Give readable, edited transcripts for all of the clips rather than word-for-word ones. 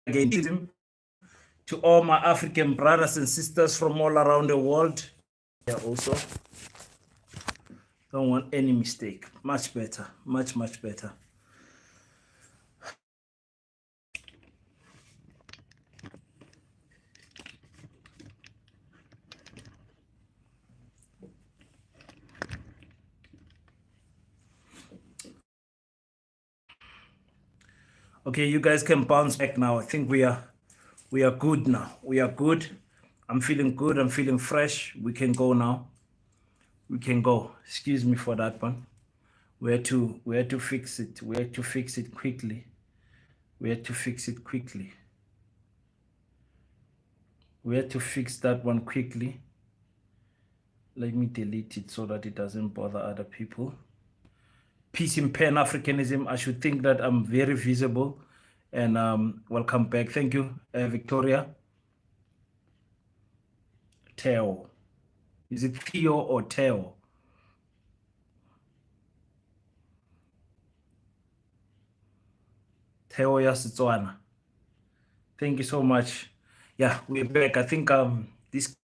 again to all my African brothers and sisters from all around the world. Yeah, also don't want any mistake. Much better, much better. Okay, you guys can bounce back now. I think we are good now. We are good. I'm feeling good. I'm feeling fresh. We can go now. We can go. Excuse me for that one. We had to fix it. We had to fix it quickly. We had to fix it quickly. We had to fix that one quickly. Let me delete it so that it doesn't bother other people. Peace in Pan-Africanism. I should think that I'm very visible. And welcome back. Thank you, Victoria. Theo. Is it Theo or Theo? Theo Yasitswana. Thank you so much. Yeah, we're back. I think this is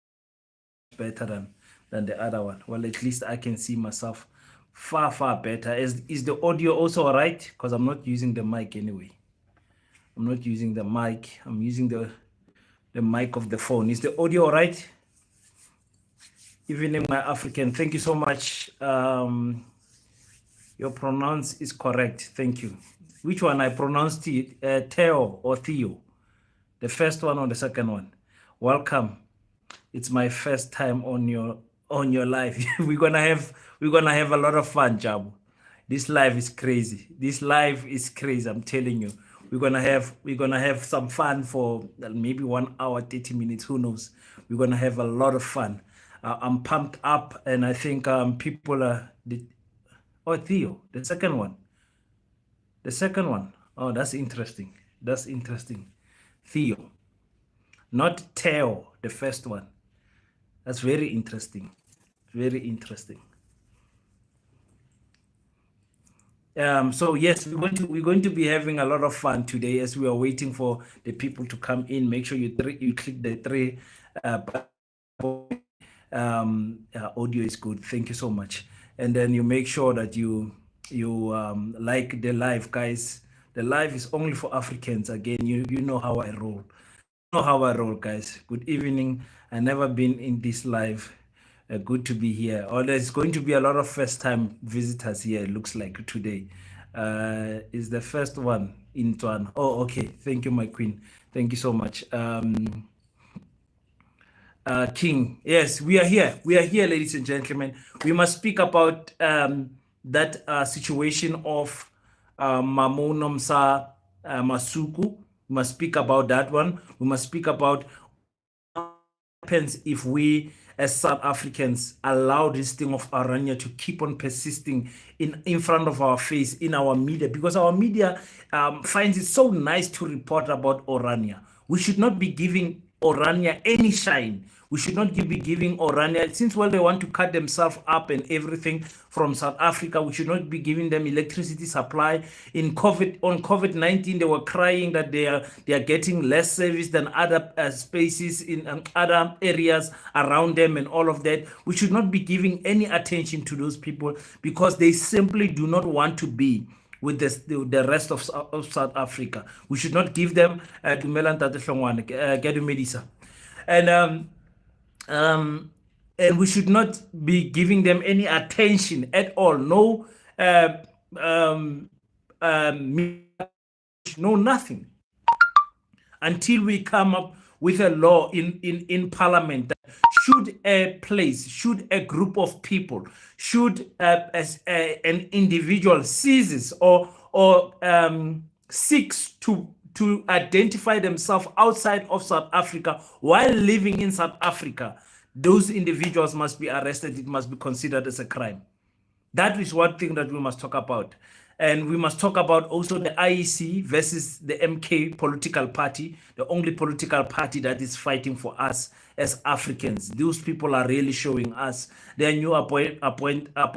better than the other one. Well, at least I can see myself far better. Is the audio also all right? Because I'm not using the mic anyway. I'm not using the mic. I'm using the mic of the phone. Is the audio all right? Even in my African, thank you so much. Your pronounce is correct. Thank you. Which one I pronounced it? Theo or Theo? The first one or the second one? Welcome. It's my first time on your live. we're gonna have a lot of fun, Jabu. This live is crazy. This live is crazy. I'm telling you. We're gonna have some fun for maybe 1 hour, 30 minutes. Who knows? We're gonna have a lot of fun. I'm pumped up, and I think people are. Oh, Theo, the second one. The second one. Oh, that's interesting. That's interesting. Theo, not Theo, the first one. That's very interesting. Very interesting. So yes, we're going to be having a lot of fun today as we are waiting for the people to come in. Make sure you click the three. Audio is good. Thank you so much. And then you make sure that you like the live, guys. The live is only for Africans. Again, you know how I roll. You know how I roll, guys. Good evening. I never been in this live. Good to be here. Oh, there's going to be a lot of first-time visitors here. It looks like today is the first one in Tuan. Oh, okay. Thank you, my queen. Thank you so much. King, yes, we are here. We are here, ladies and gentlemen. We must speak about that situation of Nomsa Masuku. We must speak about that one. We must speak about what happens if we, as South Africans, allow this thing of Orania to keep on persisting in front of our face, in our media, because our media finds it so nice to report about Orania. We should not be giving Orania any shine. We should not be giving Orania, since they want to cut themselves up and everything from South Africa. We should not be giving them electricity supply. On COVID-19, they were crying that they are getting less service than other spaces in other areas around them and all of that. We should not be giving any attention to those people because they simply do not want to be with the rest of South Africa. We should not give them and we should not be giving them any attention at all. No, no, nothing until we come up with a law in Parliament that should a group of people, should as an individual seizes or seeks to identify themselves outside of South Africa while living in South Africa, those individuals must be arrested. It must be considered as a crime. That is one thing that we must talk about. And we must talk about also the IEC versus the MK political party, the only political party that is fighting for us as Africans. Those people are really showing us their new appoint.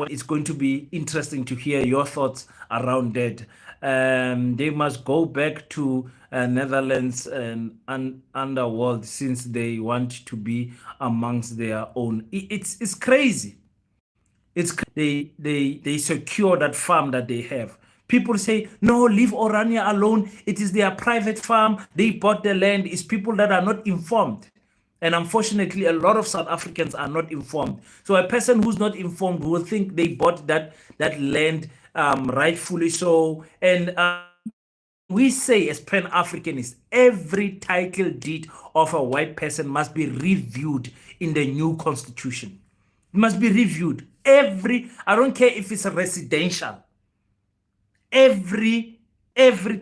It's going to be interesting to hear your thoughts around that. They must go back to Netherlands and underworld since they want to be amongst their own. It's crazy. They secure that farm that they have. People say, no, leave Orania alone. It is their private farm. They bought the land. It's people that are not informed. And unfortunately, a lot of South Africans are not informed. So a person who's not informed will think they bought that land rightfully so. And we say as Pan-Africanists, every title deed of a white person must be reviewed in the new constitution. It must be reviewed. I don't care if it's a residential, every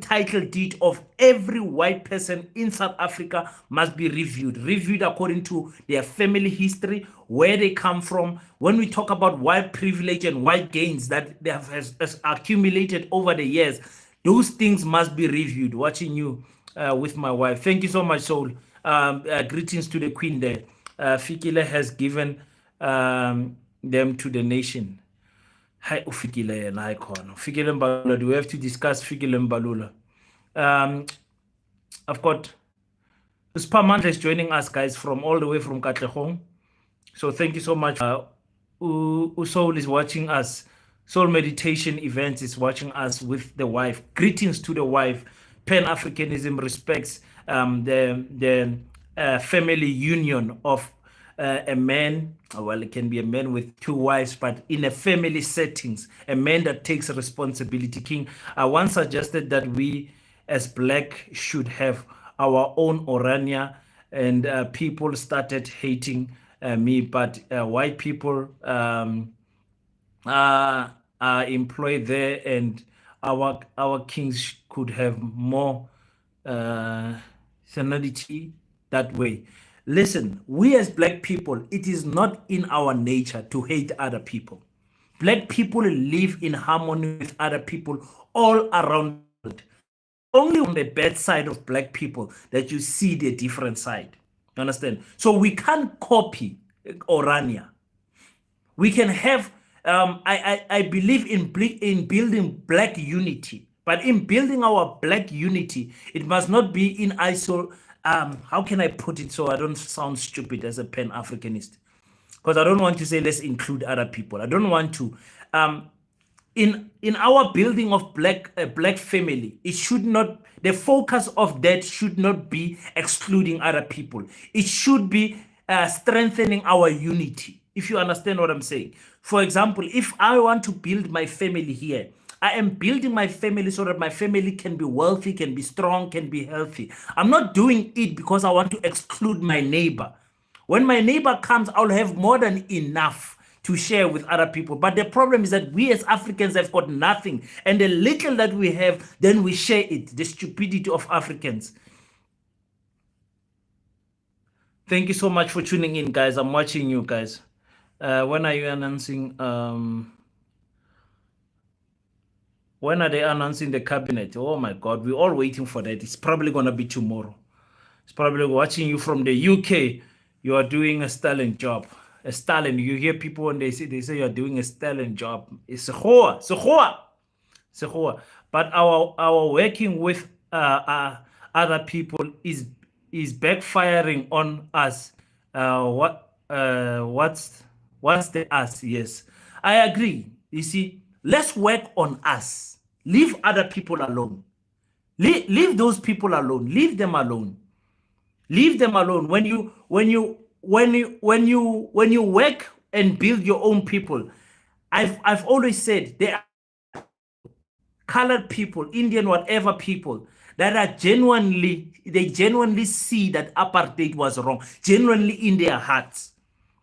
title deed of every white person in South Africa must be reviewed according to their family history, where they come from. When we talk about white privilege and white gains that they have has accumulated over the years, those things must be reviewed. Watching you with my wife. Thank you so much, Soul. Greetings to the Queen there. Fikile has given them to the nation. Hi, Ufikile and Icon. Fikile Mbalula. Do we have to discuss Fikile Mbalula? I've got Spamandla is joining us, guys, from all the way from Katlehong. So thank you so much. Soul is watching us. Soul Meditation Events is watching us with the wife. Greetings to the wife. Pan-Africanism respects the family union of a man. Well, it can be a man with two wives, but in a family settings, a man that takes responsibility. King, I once suggested that we as black should have our own Orania, and people started hating me, but white people are employed there, and our kings could have more sanity that way. Listen, we as black people, it is not in our nature to hate other people. Black people live in harmony with other people all around the world. Only on the bad side of black people that you see the different side. You understand? So we can't copy Orania. We can have I believe in building black unity, but in building our black unity, it must not be in how can I put it so I don't sound stupid as a Pan-Africanist? Because I don't want to say let's include other people. I don't want to. In our building of black family, it should not. The focus of that should not be excluding other people. It should be strengthening our unity. If you understand what I'm saying. For example, if I want to build my family here, I am building my family so that my family can be wealthy, can be strong, can be healthy. I'm not doing it because I want to exclude my neighbor. When my neighbor comes, I'll have more than enough to share with other people. But the problem is that we as Africans have got nothing. And the little that we have, then we share it. The stupidity of Africans. Thank you so much for tuning in, guys. I'm watching you, guys. When are you announcing? When are they announcing the cabinet? Oh my God, we're all waiting for that. It's probably going to be tomorrow. It's probably watching you from the UK. You are doing a sterling job. A sterling. You hear people when they say you're doing a sterling job. It's a hoa. It's a hoa. It's a hoa. But our working with other people is backfiring on us. What's the us? Yes, I agree. You see, let's work on us. Leave other people alone. Leave those people alone. Leave them alone. Leave them alone. When you work and build your own people, I've always said there are colored people, Indian, whatever people that are genuinely see that apartheid was wrong, genuinely in their hearts.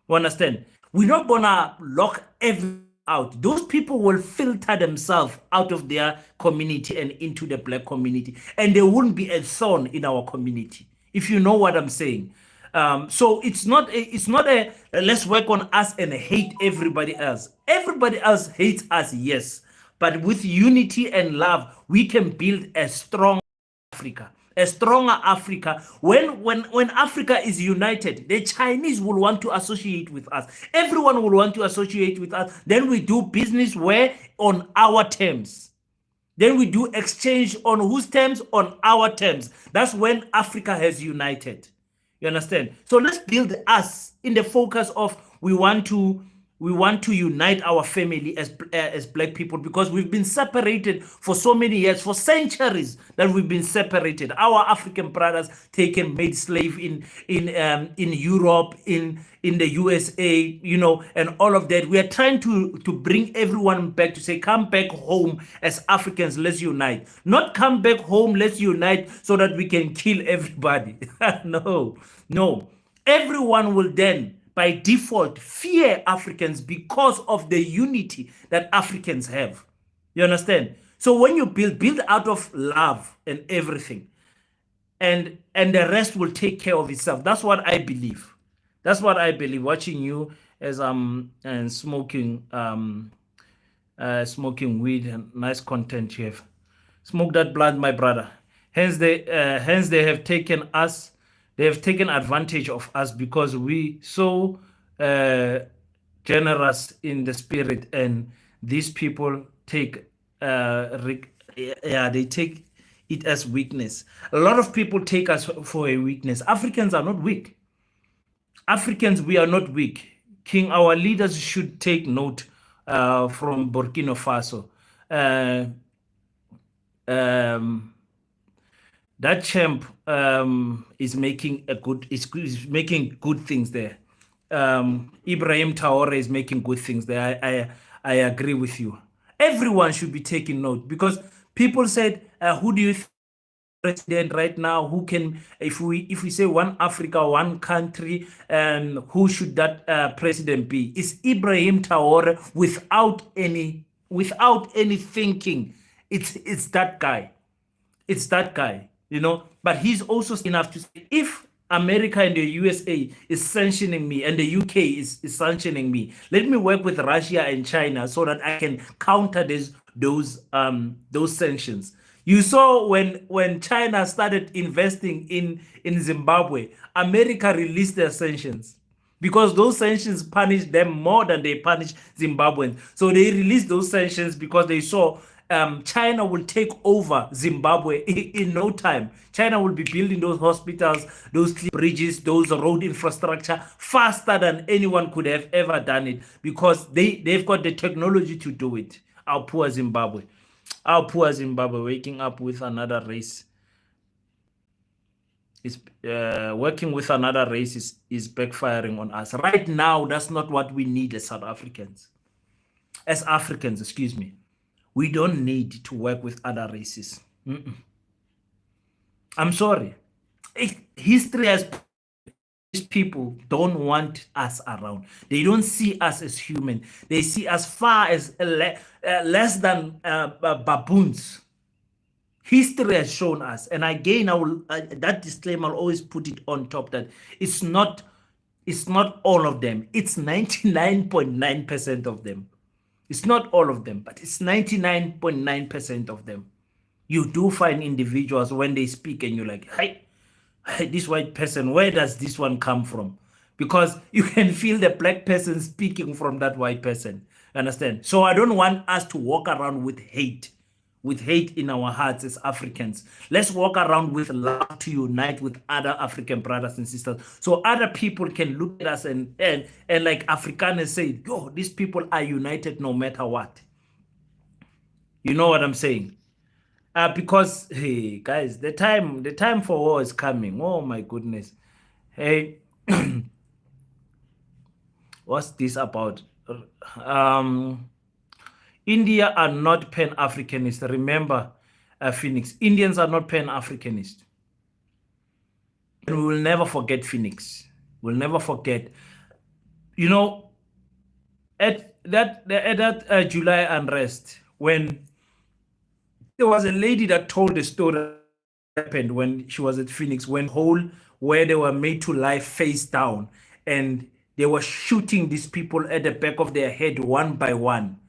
You understand? We're not gonna lock everyone out. Those people will filter themselves out of their community and into the black community, and there wouldn't be a thorn in our community, if you know what I'm saying. So it's not a let's work on us and hate everybody else. Everybody else hates us, yes, but with unity and love, we can build a strong Africa, a stronger Africa. When Africa is united, the Chinese will want to associate with us. Everyone will want to associate with us. Then we do business where on our terms. Then we do exchange on whose terms? On our terms. That's when Africa has united. You understand? So let's build us in the focus of we want to unite our family as black people, because we've been separated for so many years, for centuries that we've been separated. Our African brothers taken, made slave in Europe, in the USA, you know, and all of that. We are trying to bring everyone back, to say, come back home as Africans, let's unite. Not come back home, let's unite so that we can kill everybody. No. Everyone will then, by default, fear Africans because of the unity that Africans have. You understand? So when you build out of love and everything, and the rest will take care of itself. That's what I believe. That's what I believe. Watching you as and smoking smoking weed, and nice content you have. Smoke that blood, my brother. Hence they have taken us. They have taken advantage of us because we so generous in the spirit, and these people take they take it as weakness. A lot of people take us for a weakness. Africans are not weak. Africans, we are not weak. King, our leaders should take note from Burkina Faso. That champ is making is making good things there. Ibrahim Traore is making good things there. I agree with you. Everyone should be taking note, because people said, who do you think president right now? Who can, if we say one Africa, one country, who should that president be? It's Ibrahim Traore without any thinking. It's that guy. It's that guy, you know. But he's also enough to say, if America and the USA is sanctioning me and the UK is sanctioning me, let me work with Russia and China so that I can counter those sanctions. You saw when China started investing in Zimbabwe, America released their sanctions, because those sanctions punished them more than they punished Zimbabweans. So they released those sanctions because they saw China will take over Zimbabwe in no time. China will be building those hospitals, those bridges, those road infrastructure faster than anyone could have ever done it, because they've got the technology to do it. Our poor Zimbabwe. Our poor Zimbabwe, waking up with another race. Is working with another race is backfiring on us. Right now, that's not what we need as South Africans. As Africans, excuse me. We don't need to work with other races. I'm sorry. History has, these people don't want us around. They don't see us as human. They see us far as less than baboons. History has shown us, and again, I will that disclaimer, I'll always put it on top, that it's not all of them. It's 99.9% of them. It's not all of them, but it's 99.9% of them. You do find individuals when they speak and you're like, hey, this white person, where does this one come from? Because you can feel the black person speaking from that white person. Understand? So I don't want us to walk around with hate in our hearts as Africans. Let's walk around with love, to unite with other African brothers and sisters, so other people can look at us and like Afrikaners say, yo, these people are united no matter what. You know what I'm saying? Because, hey, guys, the time for war is coming. Oh my goodness. Hey, what's this about? India are not pan-Africanist. Remember, Phoenix. Indians are not pan-Africanist. And we will never forget Phoenix. We'll never forget. You know, at that July unrest, when there was a lady that told the story that happened when she was at Phoenix, where they were made to lie face down, and they were shooting these people at the back of their head one by one.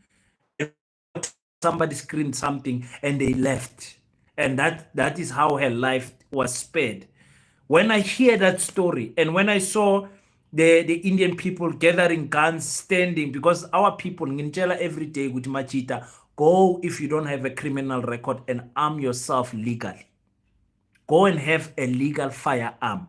Somebody screamed something and they left, and that is how her life was spared. When I hear that story, and when I saw the Indian people gathering guns, standing, because our people ngintshela every day with machita Go, if you don't have a criminal record, and arm yourself legally. Go and have a legal firearm.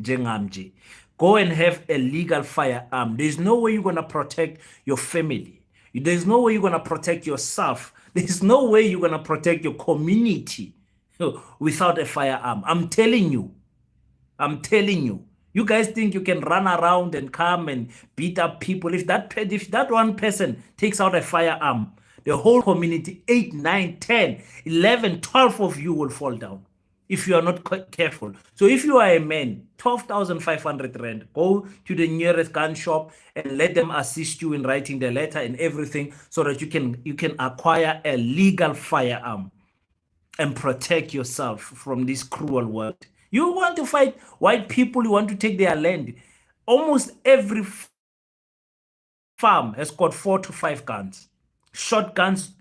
Jengamji. Go and have a legal firearm. There's no way you're going to protect your family. There's no way you're going to protect yourself. There's no way you're going to protect your community without a firearm. I'm telling you. I'm telling you. You guys think you can run around and come and beat up people. If that one person takes out a firearm, the whole community, 8, 9, 10, 11, 12 of you will fall down if you are not careful. So if you are a man, 12,500 rand, go to the nearest gun shop and let them assist you in writing the letter and everything so that you can acquire a legal firearm and protect yourself from this cruel world. You want to fight white people, you want to take their land. Almost every farm has got 4 to 5 guns, shotguns,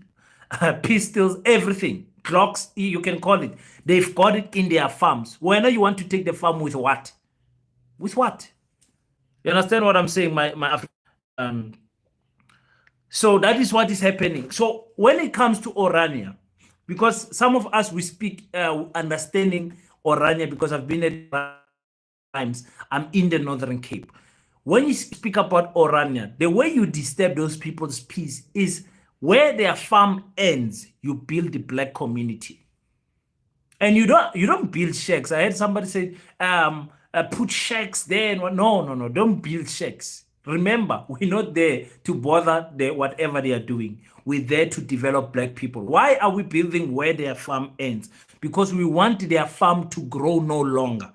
pistols, everything. Glocks, you can call it. They've got it in their farms. When you want to take the farm with what? With what? You understand what I'm saying, my so that is what is happening. So when it comes to Orania, because some of us, we speak understanding Orania because I've been at times, I'm in the Northern Cape. When you speak about Orania, the way you disturb those people's peace is where their farm ends, you build the black community. And you don't build shacks. I heard somebody say, put shacks there. No, don't build shacks. Remember, we're not there to bother whatever they are doing. We're there to develop black people. Why are we building where their farm ends? Because we want their farm to grow no longer.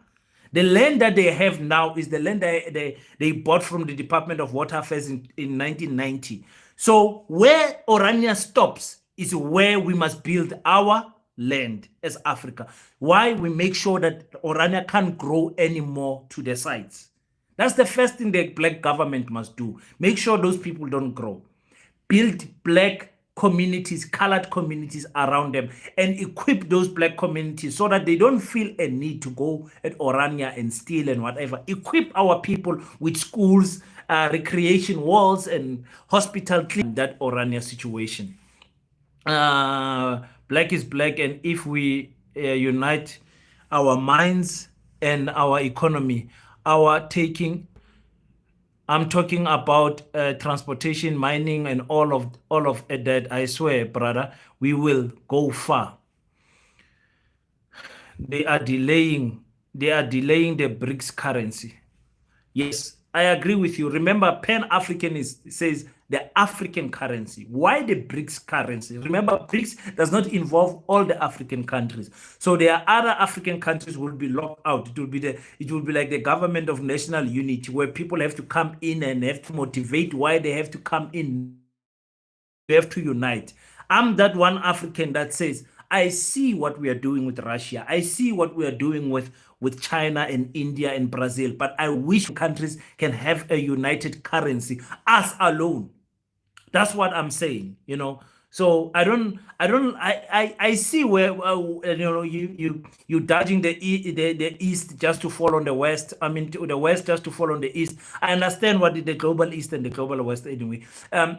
The land that they have now is the land they bought from the Department of Water Affairs in 1990. So where Orania stops is where we must build our land as Africa. Why? We make sure that Orania can't grow anymore to the sides. That's the first thing the black government must do. Make sure those people don't grow. Build black communities, colored communities around them, and equip those black communities so that they don't feel a need to go at Orania and steal and whatever. Equip our people with schools, recreation walls, and hospital that Orania situation. Black is black, and if we unite our minds and our economy, I'm talking about transportation, mining, and all of that. I swear, brother, we will go far. They are delaying the BRICS currency. Yes, I agree with you. Remember, Pan-Africanist says the African currency. Why the BRICS currency? Remember, BRICS does not involve all the African countries. So there are other African countries will be locked out. It will be like the government of national unity, where people have to come in and have to motivate why they have to come in. They have to unite. I'm that one African that says, I see what we are doing with Russia. I see what we are doing with China and India and Brazil, but I wish countries can have a united currency, us alone. That's what I'm saying, So I see where you dodging the east just to fall on the west. I mean, to the west just to fall on the east. I understand what is the global east and the global west anyway.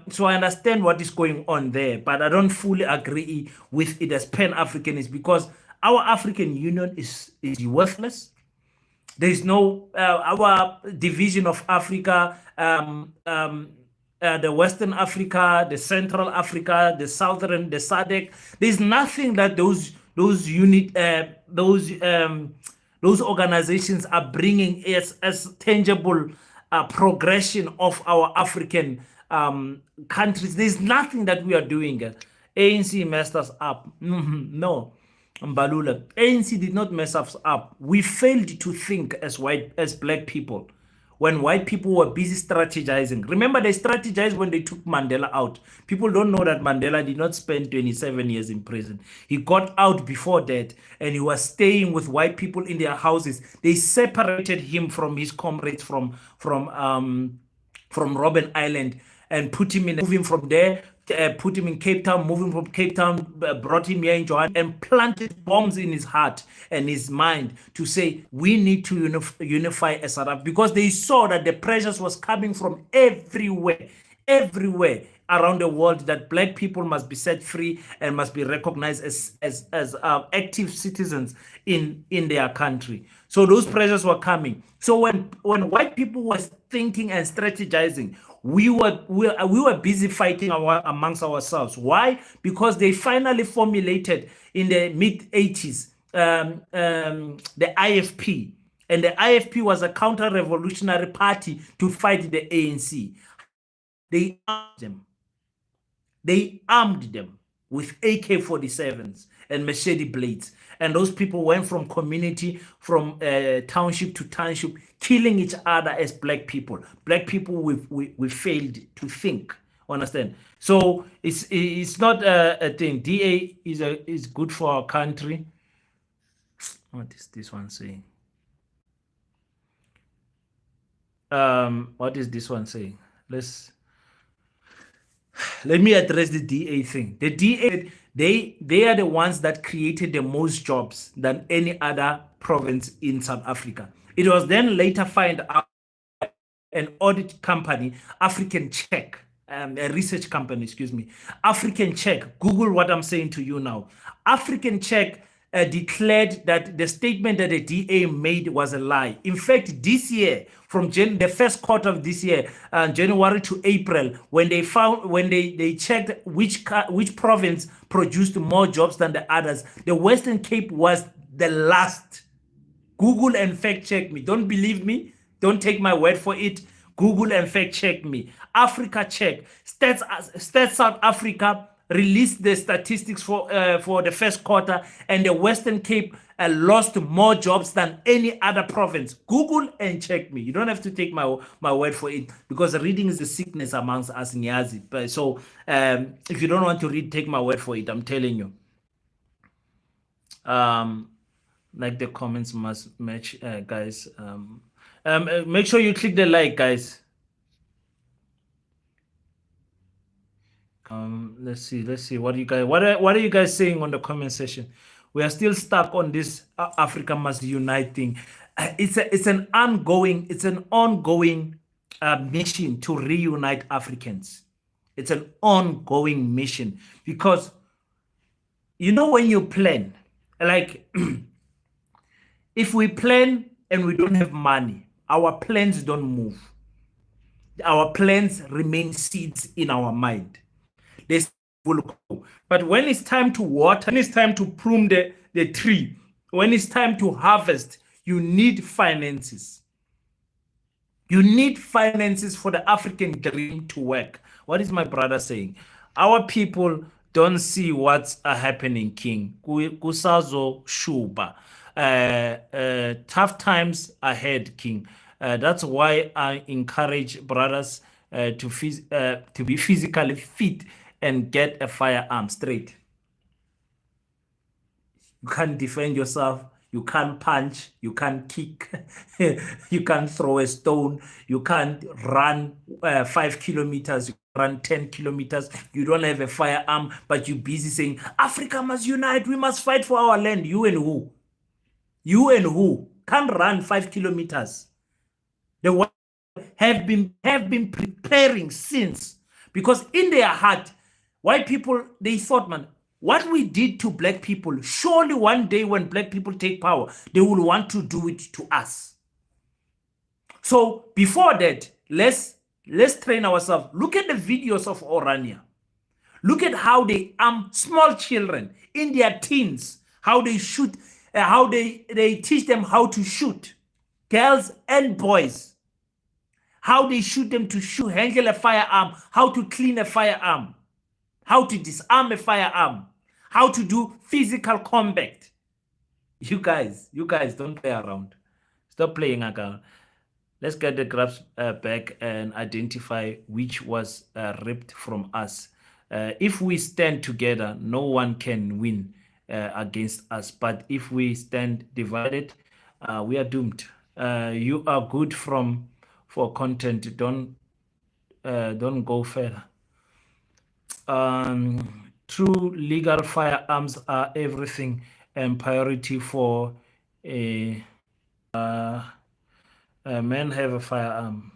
So I understand what is going on there, but I don't fully agree with it as Pan-Africanist, because our African Union is worthless. There is no our division of Africa. The Western Africa, the Central Africa, the Southern, the SADC. There's nothing that those organizations are bringing as tangible progression of our African countries. There's nothing that we are doing. ANC messed us up. No, Mbalula. ANC did not mess us up. We failed to think as black people. When white people were busy strategizing. Remember, they strategized when they took Mandela out. People don't know that Mandela did not spend 27 years in prison. He got out before that, and he was staying with white people in their houses. They separated him from his comrades from Robben Island and move him from there, put him in Cape Town, move him from Cape Town, brought him here in Johannesburg, and planted bombs in his heart and his mind to say, we need to unify as South Africa, because they saw that the pressures was coming from everywhere. around the world that black people must be set free and must be recognized as active citizens in their country. So those pressures were coming. So when white people were thinking and strategizing, we were busy fighting amongst ourselves. Why? Because they finally formulated in the mid 80s the IFP. And the IFP was a counter-revolutionary party to fight the ANC. They armed them. They armed them with AK-47s and machete blades. And those people went from community, from township to township, killing each other as black people. Black people, we failed to think. Understand? So it's not a thing. DA is good for our country. What is this one saying? What is this one saying? Let me address the DA thing. The DA, they are the ones that created the most jobs than any other province in South Africa. It was then later found out an audit company, African Check, a research company, excuse me, African Check. Google what I'm saying to you now. African Check declared that the statement that the DA made was a lie. In fact, this year, from the first quarter of this year, January to April, when they checked which province produced more jobs than the others, the Western Cape was the last. Google and fact check me. Don't believe me? Don't take my word for it. Google and fact check me. Africa Check. Stats South Africa released the statistics for the first quarter, and the Western Cape lost more jobs than any other province. Google and check me. You don't have to take my word for it, because reading is a sickness amongst us Nyazi. So if you don't want to read, take my word for it. I'm telling you. Like the comments must match, guys. Make sure you click the like, guys. Let's see what you guys, what are you guys saying on the comment section? We are still stuck on this Africa must unite thing. It's an ongoing mission to reunite Africans. It's an ongoing mission, because you know, when you plan, like if we plan and we don't have money, our plans don't move. Our plans remain seeds in our mind. But when it's time to water, when it's time to prune the tree, when it's time to harvest, you need finances. You need finances for the African dream to work. What is my brother saying? Our people don't see what's happening, King. Kusazo Shuba. Tough times ahead, King. That's why I encourage brothers to be physically fit and get a firearm straight. You can't defend yourself. You can't punch. You can't kick. You can't throw a stone. You can't run 5 kilometers. You run 10 kilometers. You don't have a firearm, but you're busy saying, Africa must unite. We must fight for our land. You and who? You and who? Can't run 5 kilometers. The white have been preparing since, because in their heart, white people, they thought, man, what we did to black people, surely one day when black people take power, they will want to do it to us. So before that, let's train ourselves. Look at the videos of Orania. Look at how they arm small children in their teens, how they shoot, how they teach them how to shoot, girls and boys, how they shoot them to handle a firearm, how to clean a firearm, how to disarm a firearm, how to do physical combat. You guys don't play around. Stop playing around. Let's get the graphs back and identify which was ripped from us. If we stand together, no one can win against us. But if we stand divided, we are doomed. You are good for content. Don't go further. True legal firearms are everything and priority for a men have a firearm.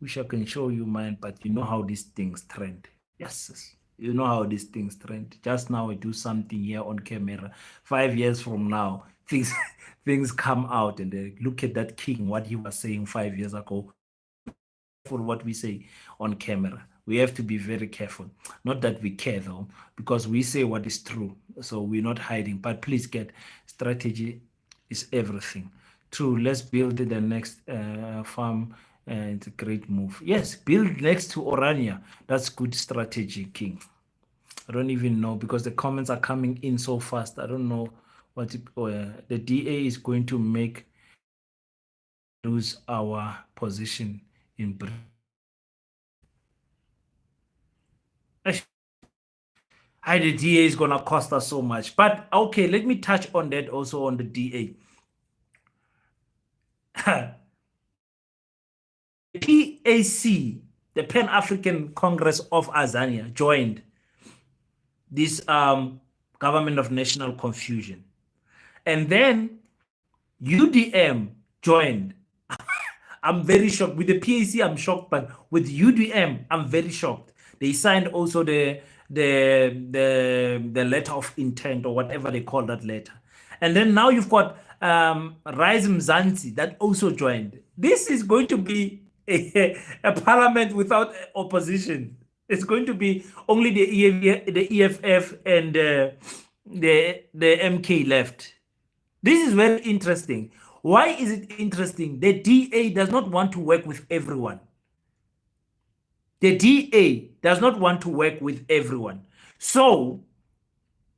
Wish I can show you mine, but you know how these things trend. Yes, you know how these things trend. Just now I do something here on camera. 5 years from now, things things come out and they look at that king, what he was saying 5 years ago. For what we say on camera. We have to be very careful. Not that we care though, because we say what is true. So we're not hiding. But please get strategy is everything. True. Let's build the next farm. It's a great move. Yes, build next to Orania. That's good strategy, King. I don't even know because the comments are coming in so fast. I don't know what the DA is going to make lose our position in Britain. The DA is going to cost us so much. But okay, let me touch on that also on the DA. PAC, the Pan African Congress of Azania, joined this government of national confusion. And then UDM joined. I'm very shocked. With the PAC, I'm shocked, but with UDM, I'm very shocked. They signed also the letter of intent or whatever they call that letter. And then now you've got Rise Mzansi that also joined. This is going to be a parliament without opposition. It's going to be only the EFF and the MK left. This is very interesting. Why is it interesting? The DA does not want to work with everyone. The DA does not want to work with everyone. So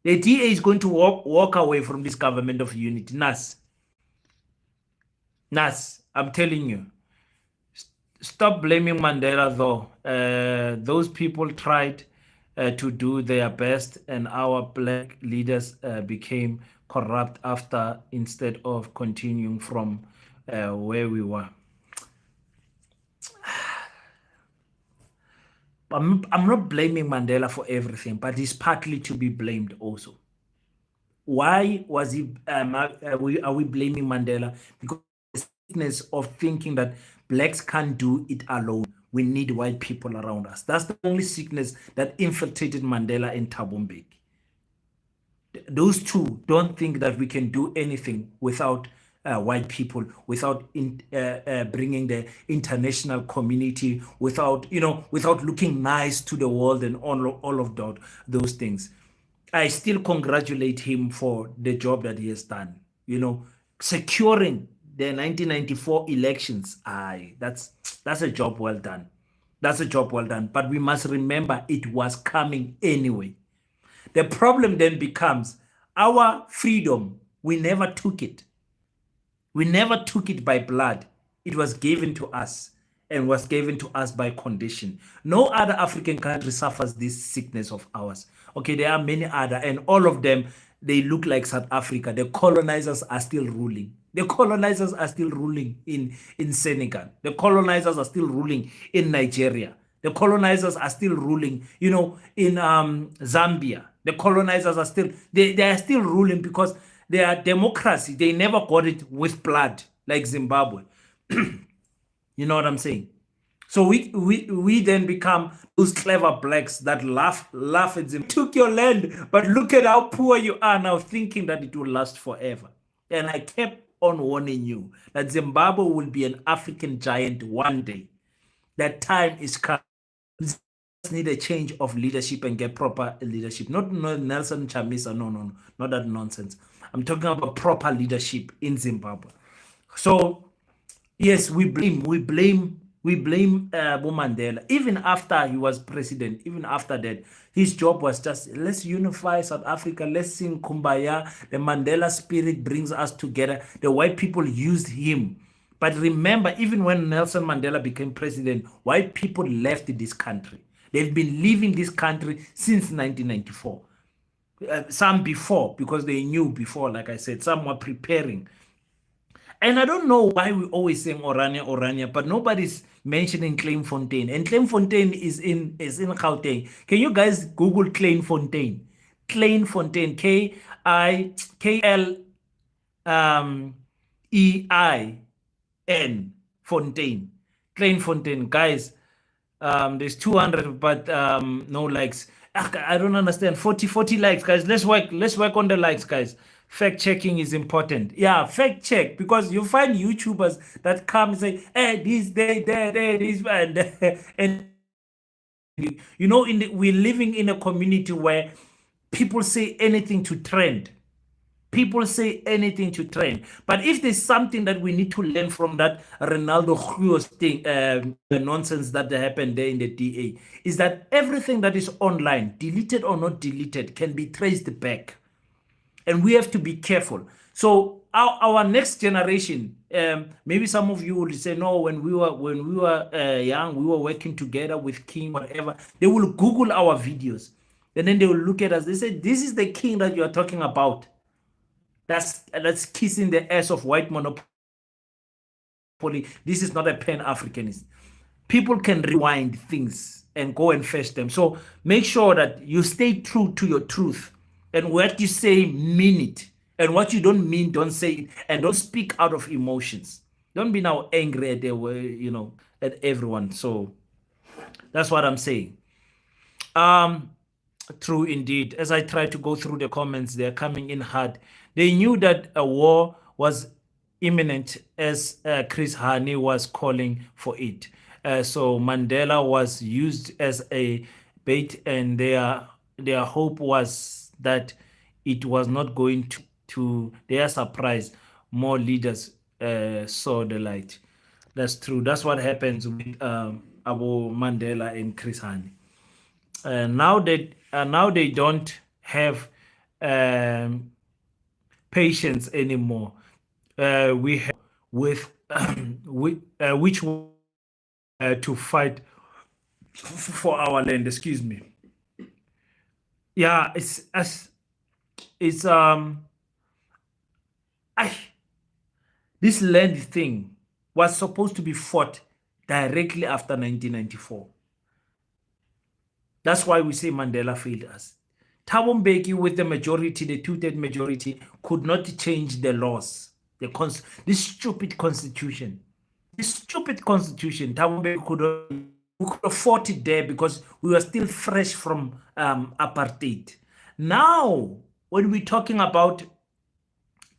the DA is going to walk away from this government of unity. Nas, I'm telling you. Stop blaming Mandela, though. Those people tried to do their best, and our black leaders became corrupt after instead of continuing from where we were. I'm not blaming Mandela for everything, but he's partly to be blamed also. Why was he? Are we blaming Mandela? Because the sickness of thinking that blacks can't do it alone. We need white people around us. That's the only sickness that infiltrated Mandela in Thabo Mbeki. Those two don't think that we can do anything without white people, without bringing the international community, without looking nice to the world and all of those things. I still congratulate him for the job that he has done. Securing the 1994 elections. That's a job well done. That's a job well done. But we must remember it was coming anyway. The problem then becomes our freedom. We never took it. We never took it by blood. It was given to us and was given to us by condition. No other African country suffers this sickness of ours. Okay, there are many other, and all of them, they look like South Africa. The colonizers are still ruling. The colonizers are still ruling in Senegal. The colonizers are still ruling in Nigeria. The colonizers are still ruling, in Zambia. The colonizers are still, they are still ruling because they are democracy. They never got it with blood like Zimbabwe. You know what I'm saying? So we then become those clever blacks that laugh at them. Took your land, but look at how poor you are now, thinking that it will last forever. And I kept on warning you that Zimbabwe will be an African giant one day. That time is coming. Need a change of leadership and get proper leadership. Not Nelson Chamisa, no, not that nonsense. I'm talking about proper leadership in Zimbabwe. So yes, we blame Mandela. Even after he was president, even after that, his job was just, let's unify South Africa, let's sing Kumbaya. The Mandela spirit brings us together. The white people used him. But remember, even when Nelson Mandela became president, white people left this country. They've been leaving this country since 1994. Some before, because they knew before, like I said, some were preparing. And I don't know why we always saying Orania, but nobody's mentioning Kleinfontein. And Kleinfontein is in Gauteng. Can you guys Google Kleinfontein? Kleinfontein, K-I-K-L-E-I-N, Fontaine. Kleinfontein, guys, there's 200, but no likes. I don't understand. 40 likes, guys. Let's work on the likes, guys. Fact checking is important. Yeah, fact check, because you find YouTubers that come and say, hey, this, this, and we're living in a community where people say anything to trend. People say anything to trend. But if there's something that we need to learn from that Ronaldo Cruz thing, the nonsense that happened there in the DA, is that everything that is online, deleted or not deleted, can be traced back. And we have to be careful. So our next generation, maybe some of you will say, no, when we were young, we were working together with King, whatever. They will Google our videos, and then they will look at us. They say, this is the King that you are talking about. That's kissing the ass of white monopoly. This is not a pan-Africanist. People can rewind things and go and fetch them. So make sure that you stay true to your truth, and what you say, mean it. And what you don't mean, don't say it. And don't speak out of emotions. Don't be now angry at at everyone. So that's what I'm saying. True indeed. As I try to go through the comments, they're coming in hard. They knew that a war was imminent, as Chris Hani was calling for it. So Mandela was used as a bait, and their hope was that it was not going to their surprise. More leaders saw the light. That's true. That's what happens with Abu Mandela and Chris Hani. Now they don't have patience anymore. We have with which to fight for our land. Excuse me. Yeah, it's this land thing was supposed to be fought directly after 1994. That's why we say Mandela failed us. Thabo Mbeki, with the majority, the two-third majority, could not change the laws. This stupid constitution. Thabo Mbeki we could have fought it there because we were still fresh from apartheid. Now, when we're talking about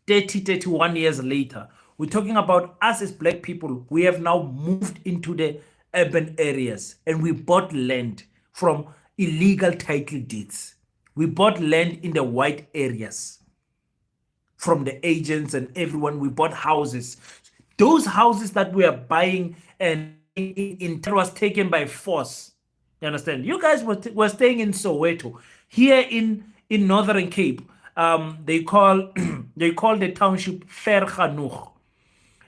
31 years later, we're talking about us as Black people. We have now moved into the urban areas, and we bought land from illegal title deeds. We bought land in the white areas from the agents and everyone. We bought houses. Those houses that we are buying and in was taken by force. You understand? You guys were staying in Soweto. Here in Northern Cape, they call the township Vergenoeg.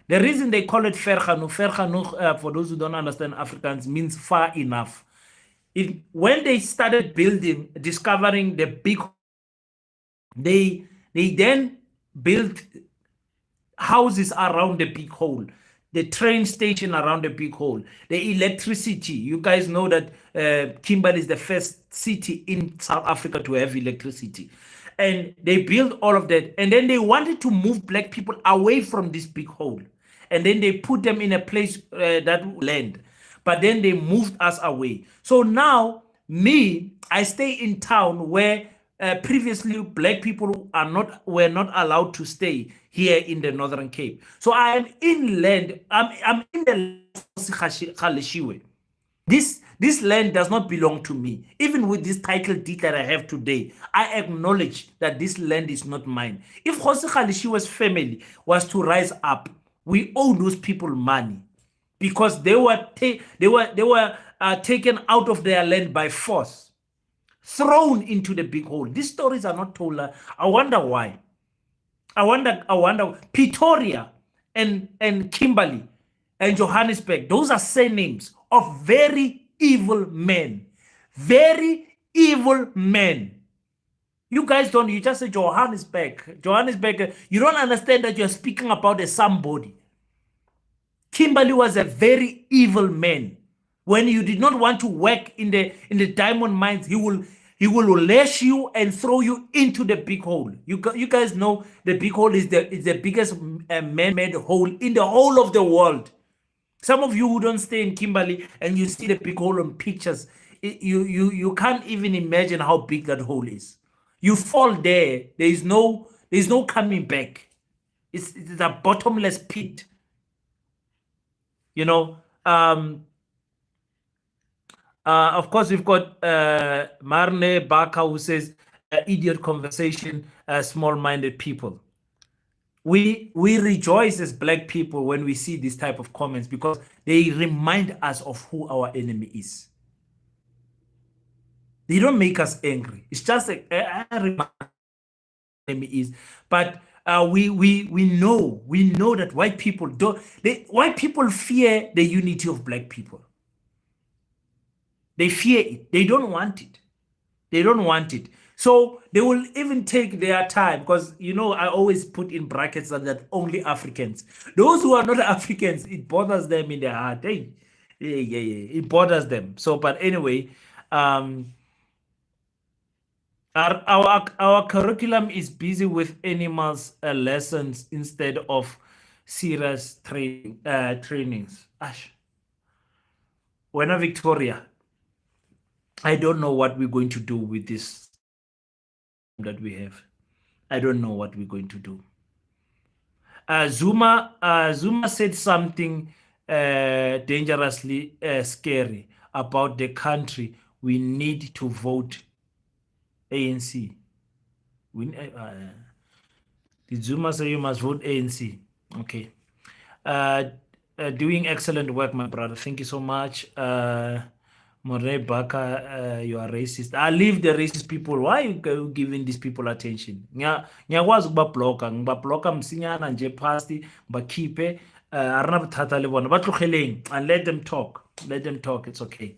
The reason they call it Vergenoeg, for those who don't understand Afrikaans, means far enough. When they started discovering the big, they then built houses around the big hole, the train station around the big hole, the electricity. You guys know that Kimberley is the first city in South Africa to have electricity. And they built all of that. And then they wanted to move Black people away from this big hole. And then they put them in a place that land. But then they moved us away. So now, I stay in town where previously Black people were not allowed to stay here in the Northern Cape. So I am inland. I'm in the land. This land does not belong to me. Even with this title deed that I have today, I acknowledge that this land is not mine. If Kgosi Kgaleshiwe's family was to rise up, we owe those people money, because they were taken out of their land by force, thrown into the big hole. These stories are not told. I wonder why. I wonder. Pretoria and Kimberley and Johannesburg, those are surnames of very evil men. Very evil men. You guys don't, you just say Johannesburg. You don't understand that you're speaking about a somebody. Kimberley was a very evil man. When you did not want to work in the diamond mines, he will lash you and throw you into the big hole. You guys know the big hole is the biggest man-made hole in the whole of the world. Some of you who don't stay in Kimberley and you see the big hole on pictures, you can't even imagine how big that hole is. You fall there, there's no coming back. It's a bottomless pit. You know, of course, we've got Marne Baka who says, idiot conversation, small-minded people. We rejoice as Black people when we see this type of comments because they remind us of who our enemy is. They don't make us angry. It's just a enemy is. But we know that white people white people fear the unity of Black people. They fear it. They don't want it. They don't want it. So they will even take their time because, I always put in brackets that only Africans. Those who are not Africans, it bothers them in their heart. Hey, yeah. It bothers them. So, but anyway, our curriculum is busy with animals lessons instead of serious trainings. Ash. When Victoria, I don't know what we're going to do with this that we have. I don't know what we're going to do. Zuma said something dangerously scary about the country. We need to vote ANC. Did Zuma say you must vote ANC? Okay. Doing excellent work, my brother. Thank you so much. More Baka, you are racist. I leave the racist people. Why are you giving these people attention? Ngiyakwazi ukubabloka, ngibabloka msinyana nje phasti, bakhiphe arina bothata le bona. Batlogeleng and let them talk. Let them talk. It's okay.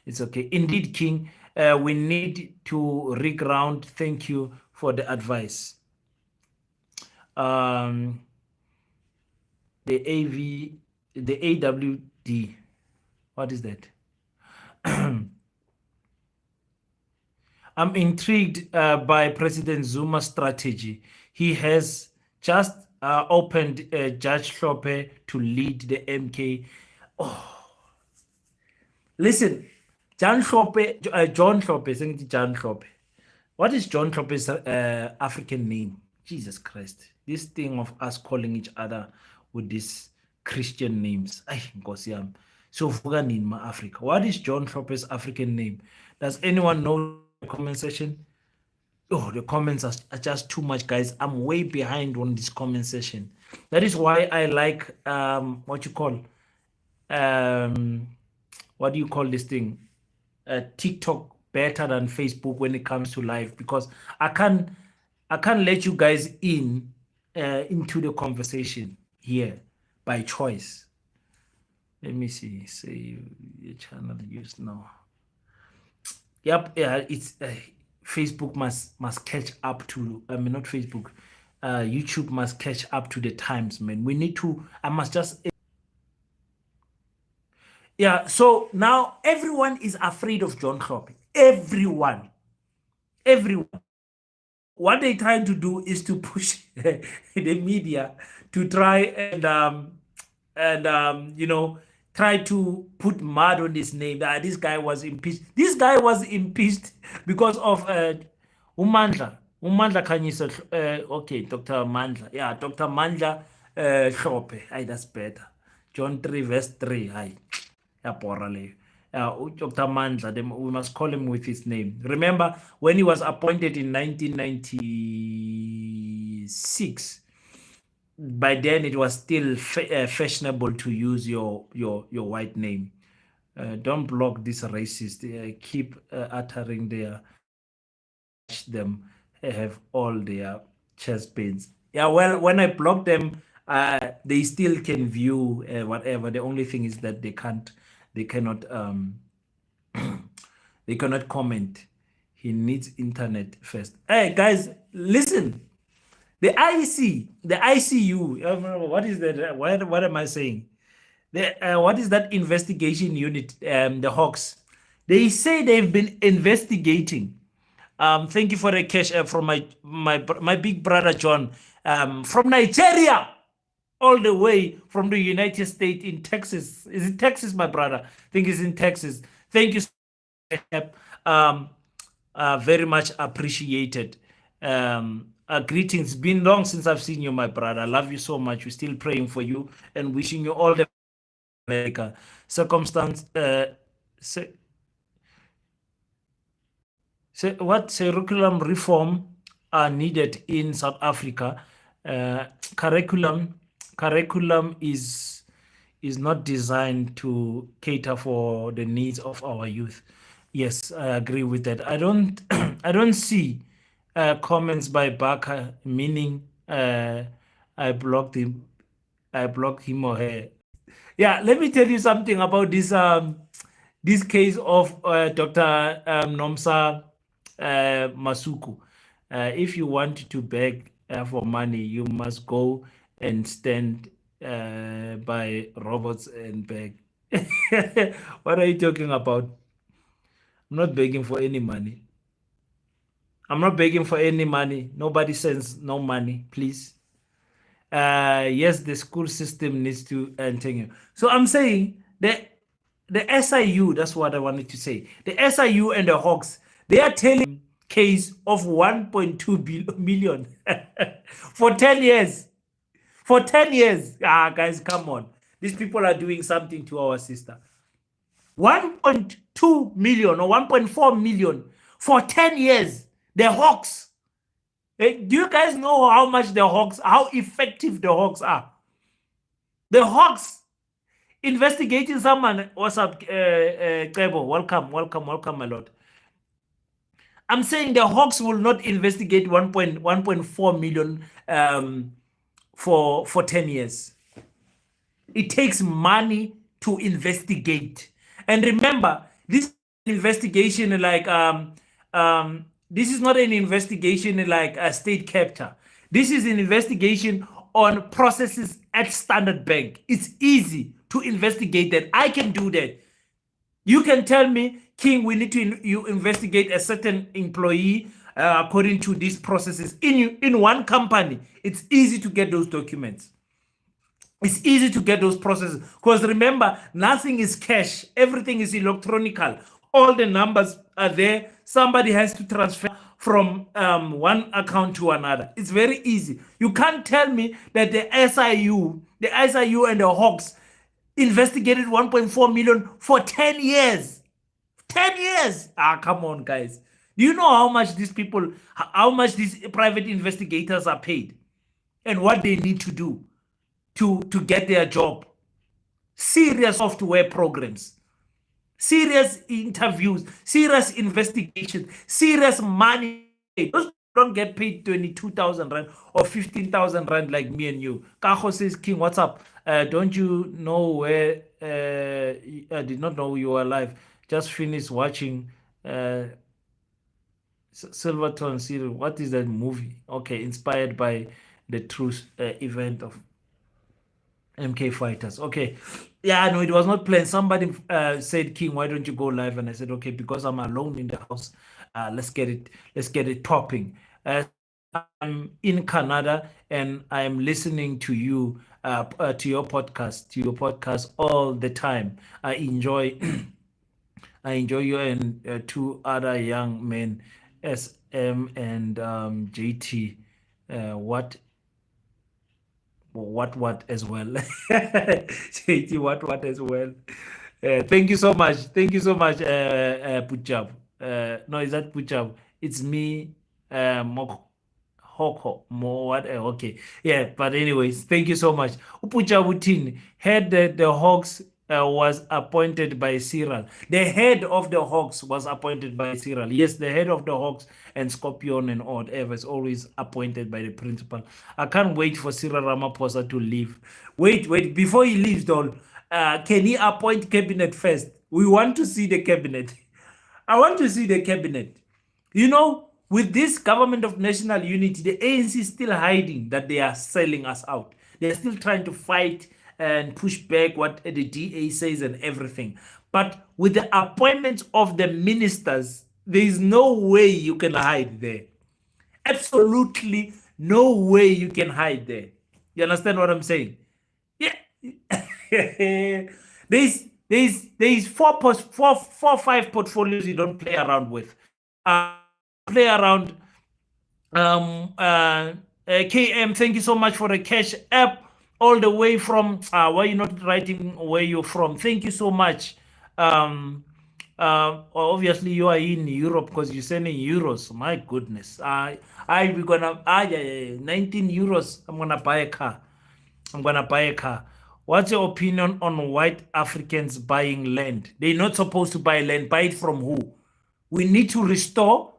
It's okay. Indeed, King, we need to reground. Thank you for the advice. The AWD. What is that? I'm intrigued by President Zuma's strategy. He has just opened Judge Hlophe to lead the MK. Oh, listen, John Hlophe, saying John Hlophe. What is John Hlophe's African name? Jesus Christ! This thing of us calling each other with these Christian names. Ay, Nkosi yami. So in Africa. What is John Hlophe's African name? Does anyone know the comment section? Oh, the comments are just too much, guys. I'm way behind on this comment section. That is why I like what do you call this thing? TikTok better than Facebook when it comes to live, because I can't let you guys into the conversation here by choice. Let me see. Say your channel used now. Yep, yeah, it's Facebook must catch up to. Not Facebook. YouTube must catch up to the times, man. We need to. I must just. Yeah. So now everyone is afraid of John Hlophe. Everyone. What they're trying to do is to push the media to try and try to put mud on his name that this guy was impeached. This guy was impeached because of Umandla Khanyisa. Okay, Dr. Mandla. Yeah, Dr. Mandla Hlophe. Aye, that's better. John 3 verse 3. Aye. Dr. Mandla, we must call him with his name. Remember when he was appointed in 1996? By then it was still fashionable to use your white name. Don't block this racist. Keep uttering them have all their chest pains. Yeah, well, when I block them, they still can view whatever. The only thing is that they cannot they cannot comment. He needs internet first. Hey guys, listen. The IEC, the ICU, what is that? What am I saying? What is that investigation unit? The Hawks. They say they've been investigating. Thank you for the cash from my big brother John from Nigeria. all the way from the United States in Texas. Is it Texas, my brother? I think it's in Texas. Thank you so much. Very much appreciated. Greetings. It's been long since I've seen you, my brother. I love you so much. We're still praying for you and wishing you all the America. Circumstance. What curriculum reform are needed in South Africa? Curriculum is not designed to cater for the needs of our youth. Yes, I agree with that. I don't I don't see comments by Baka meaning I blocked him or her. Yeah, let me tell you something about this case of Dr. Nomsa Masuku. If you want to beg for money, you must go and stand by robots and beg. What are you talking about? I'm not begging for any money. I'm not begging for any money. Nobody sends no money, please. Yes, the school system needs to continue. So I'm saying the SIU, that's what I wanted to say. The SIU and the Hawks, they are telling case of 1.2 million for 10 years. For 10 years. Guys, come on. These people are doing something to our sister. 1.2 million or 1.4 million for 10 years. The Hawks. Do you guys know how much the Hawks, how effective the Hawks are? The Hawks investigating someone. What's up, Kebo? Welcome, my lord. I'm saying the Hawks will not investigate 1.4 million for 10 years. It takes money to investigate. And remember, this investigation like this is not an investigation like a state capture. This is an investigation on processes at Standard Bank. It's easy to investigate that. I can do that. You can tell me, King, we need to you investigate a certain employee according to these processes. In one company, it's easy to get those documents. It's easy to get those processes. Because remember, nothing is cash. Everything is electronical. All the numbers are there. Somebody has to transfer from one account to another. It's very easy. You can't tell me that the SIU and the Hawks investigated 1.4 million for 10 years. 10 years. Come on, guys. Do you know how much these private investigators are paid and what they need to do to get their job? Serious software programs, serious interviews, serious investigations, serious money. Those don't get paid 22,000 rand or 15,000 rand like me and you. Kaho says, King, what's up? Don't you know where? I did not know you were alive. Just finished watching Silverton series. What is that movie? Okay, inspired by the true event of MK Fighters. Okay. Yeah, no, it was not planned. Somebody said, King, why don't you go live? And I said, okay, because I'm alone in the house. Let's get it popping. I'm in Canada and I'm listening to you, to your podcast all the time. I enjoy you and two other young men, SM and JT. What as well. JT, what as well. Thank you so much. Puchab. No, is that Puchab? It's me, Hoko, more what? Okay, yeah. But anyways, thank you so much. Upuchabutin heard that the Hawks was appointed by Cyril. The head of the Hawks was appointed by Cyril. Yes, the head of the Hawks and Scorpion and whatever is always appointed by the principal. I can't wait for Cyril Ramaphosa to leave. Wait, before he leaves, though, can he appoint cabinet first? We want to see the cabinet. I want to see the cabinet. You know, with this government of national unity, the ANC is still hiding that they are selling us out. They're still trying to fight and push back what the DA says and everything. But with the appointments of the ministers, there is no way you can hide there. Absolutely no way you can hide there. You understand what I'm saying? there's four, five portfolios you don't play around with. Play around. KM, thank you so much for the Cash App, all the way from. Why you not writing where you're from? Thank you so much. Obviously you are in Europe because you're sending euros. My goodness. We're gonna. Yeah, yeah, 19 euros. I'm gonna buy a car. I'm gonna buy a car. What's your opinion on white Africans buying land? They're not supposed to buy land. Buy it from who? We need to restore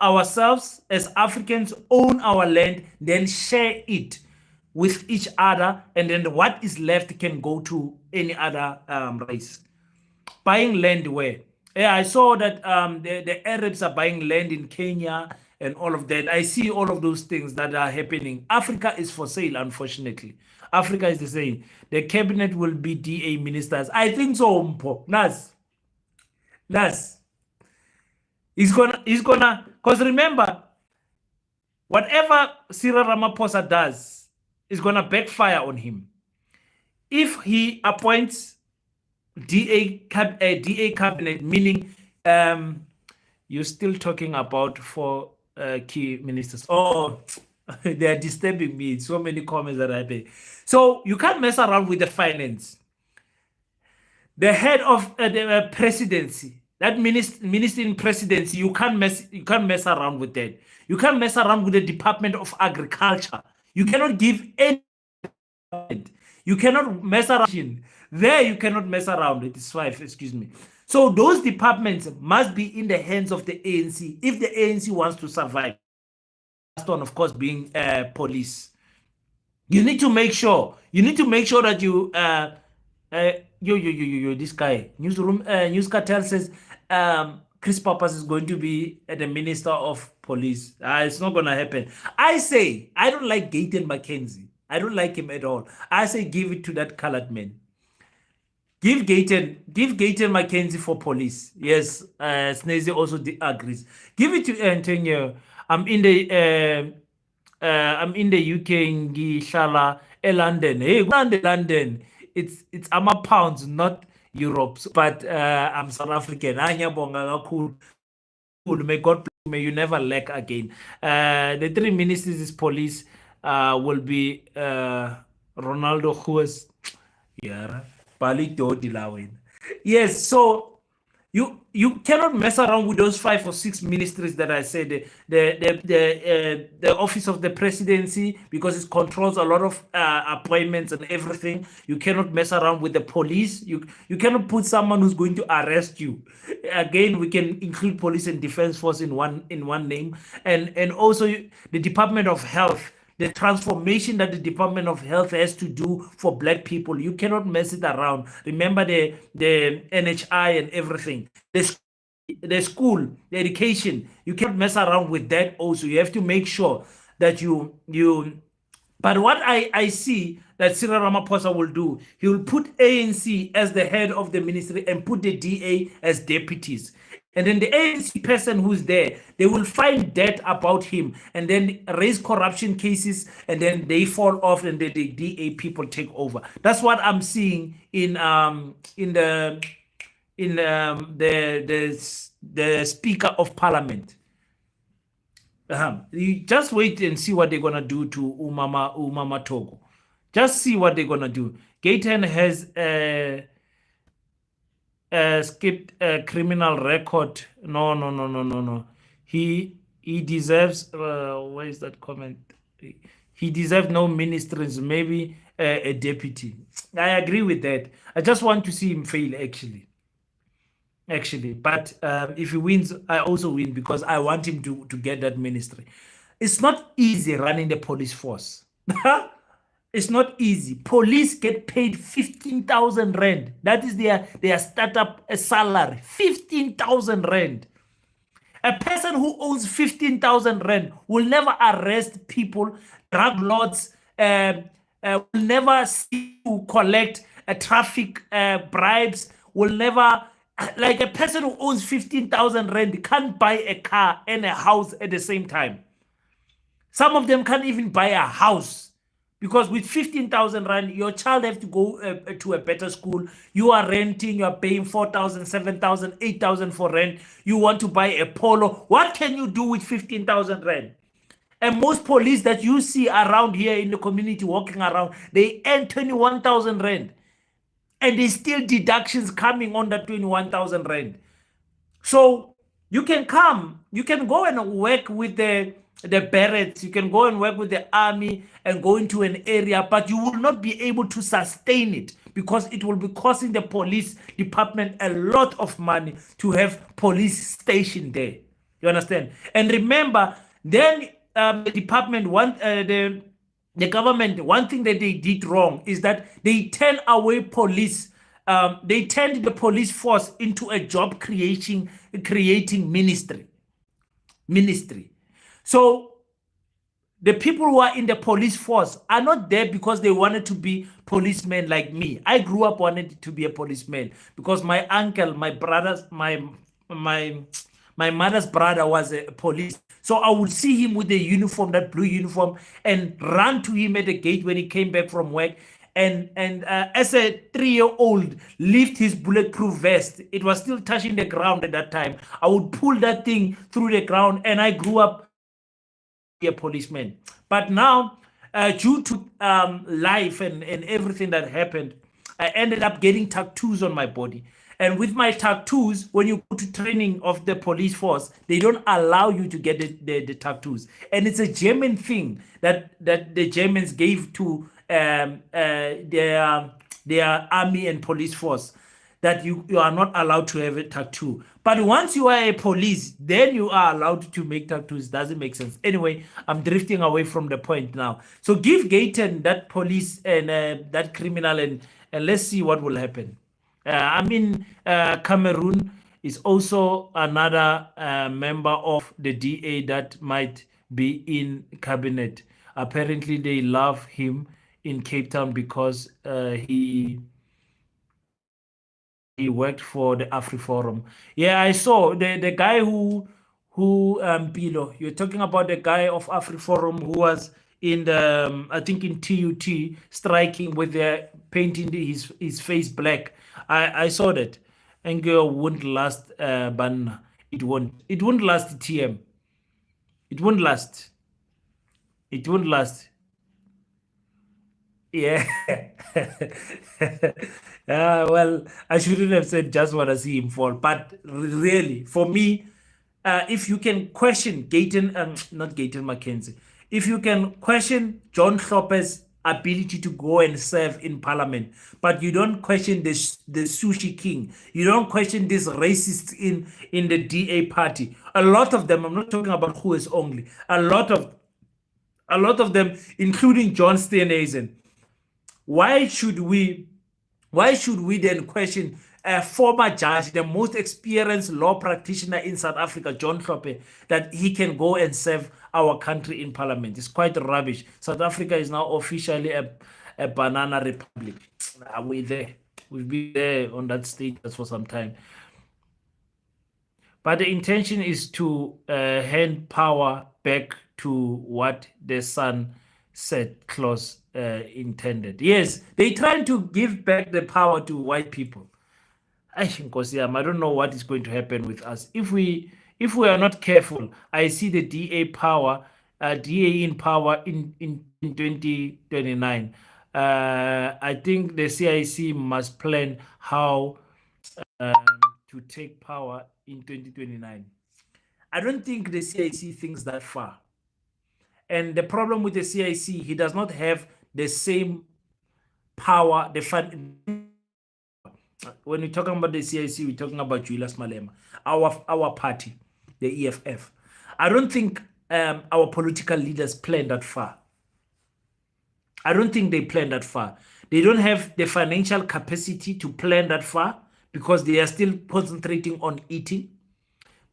ourselves as Africans, own our land, then share it with each other, and then what is left can go to any other race. Buying land where? Yeah, I saw that the Arabs are buying land in Kenya and all of that. I see all of those things that are happening. Africa is for sale, unfortunately. Africa is the same. The cabinet will be DA ministers. I think so, Mpo. Nas. He's gonna, because remember, whatever Cyril Ramaphosa does is gonna backfire on him. If he appoints DA cabinet, meaning you're still talking about four key ministers. Oh, they are disturbing me. So many comments that I pay. So you can't mess around with the finance. The head of the presidency, that minister in presidency, you can't mess around with that. You can't mess around with the Department of Agriculture. You cannot give any. You cannot mess around. There you cannot mess around. It is 5, excuse me. So those departments must be in the hands of the ANC if the ANC wants to survive. Last one, of course, being police. You need to make sure. You need to make sure that you this guy newsroom news cartel says Chris Pappas is going to be the minister of police. It's not gonna happen. I say I don't like Gayton McKenzie. I don't like him at all. I say give it to that colored man. Give Gayton McKenzie for police. Yes, Snazzy also agrees. Give it to Antonio. I'm in the UK in Gishala, London. Hey, London. It's pounds, not Europe. But I'm South African. Cool. May God bless you. May you never lack again. The 3 ministers is police will be Ronaldo, who was yes, so you cannot mess around with those 5 or 6 ministries that I said. The office of the presidency, because it controls a lot of appointments and everything. You cannot mess around with the police. You cannot put someone who's going to arrest you. Again, we can include police and defense force in one name, and also the Department of Health. The transformation that the Department of Health has to do for Black people, you cannot mess it around. Remember the NHI and everything. The school, the education, you cannot mess around with that also. You have to make sure that you but what I see that Cyril Ramaphosa will do, he will put ANC as the head of the ministry and put the DA as deputies. And then the ANC person who's there, they will find debt about him and then raise corruption cases, and then they fall off and the DA people take over. That's what I'm seeing in the Speaker of Parliament. You just wait and see what they're gonna do to Umama Togo. Just see what they're gonna do. Gayton has skipped a criminal record. No. He deserves. Where is that comment? He deserves no ministries. Maybe a deputy. I agree with that. I just want to see him fail. Actually, but if he wins, I also win because I want him to get that ministry. It's not easy running the police force. It's not easy. Police get paid 15,000 rand. That is their startup salary. 15,000 rand. A person who owns 15,000 rand will never arrest people, drug lords, will never see to collect traffic bribes, will never, like a person who owns 15,000 rand can't buy a car and a house at the same time. Some of them can't even buy a house Because with 15,000 rand, your child have to go to a better school. You are renting, you are paying 4,000, 7,000, 8,000 for rent. You want to buy a polo. What can you do with 15,000 rand? And most police that you see around here in the community walking around, they earn 21,000 rand. And there's still deductions coming on that 21,000 rand. So you can come, you can go and work with the barracks, you can go and work with the army and go into an area, but you will not be able to sustain it because it will be costing the police department a lot of money to have police stationed there. You understand? And remember, then the department the government, one thing that they did wrong is that they turn away police. They turned the police force into a job creating ministry. So the people who are in the police force are not there because they wanted to be policemen like me. I grew up wanting to be a policeman because my uncle, my brothers, my mother's brother was a police. So I would see him with the uniform, that blue uniform, and run to him at the gate when he came back from work. And as a 3-year-old, lift his bulletproof vest. It was still touching the ground at that time. I would pull that thing through the ground, and I grew up a policeman. But now, due to life and everything that happened, I ended up getting tattoos on my body. And with my tattoos, when you go to training of the police force, they don't allow you to get the tattoos. And it's a German thing that the Germans gave to their army and police force, that you are not allowed to have a tattoo. But once you are a police, then you are allowed to make tattoos. Doesn't make sense. Anyway, I'm drifting away from the point now. So give Gayton that police and that criminal, and let's see what will happen. Cameroon is also another member of the DA that might be in cabinet. Apparently, they love him in Cape Town because he worked for the AfriForum. Yeah, I saw the guy who Pilo. You're talking about the guy of AfriForum who was in the I think in TUT striking with the painting his face black. I saw that. Anger won't last, Banna. It won't last, TM. It won't last. It won't last. Yeah. Well, I shouldn't have said just want to see him fall. But really, for me, if you can question not Gayton Mackenzie, if you can question John Hloppe's ability to go and serve in parliament, but you don't question the sushi king, you don't question these racists in the DA party. A lot of them, I'm not talking about who is only, a lot of them, including John Steenhuisen. Why should we then question a former judge, the most experienced law practitioner in South Africa, John Hloppe, that he can go and serve our country in parliament? It's quite rubbish. South Africa is now officially a banana republic. Are we there? We've been there on that status for some time. But the intention is to hand power back to what the sunset clause intended. Yes, they're trying to give back the power to white people. I don't know what is going to happen with us if we are not careful. I see the DA in power in 2029. I think the CIC must plan how to take power in 2029. I don't think the CIC thinks that far. And the problem with the CIC, he does not have the same power, when we're talking about the CIC, we're talking about Julius Malema, our party, the EFF. I don't think our political leaders plan that far. I don't think they plan that far. They don't have the financial capacity to plan that far because they are still concentrating on eating.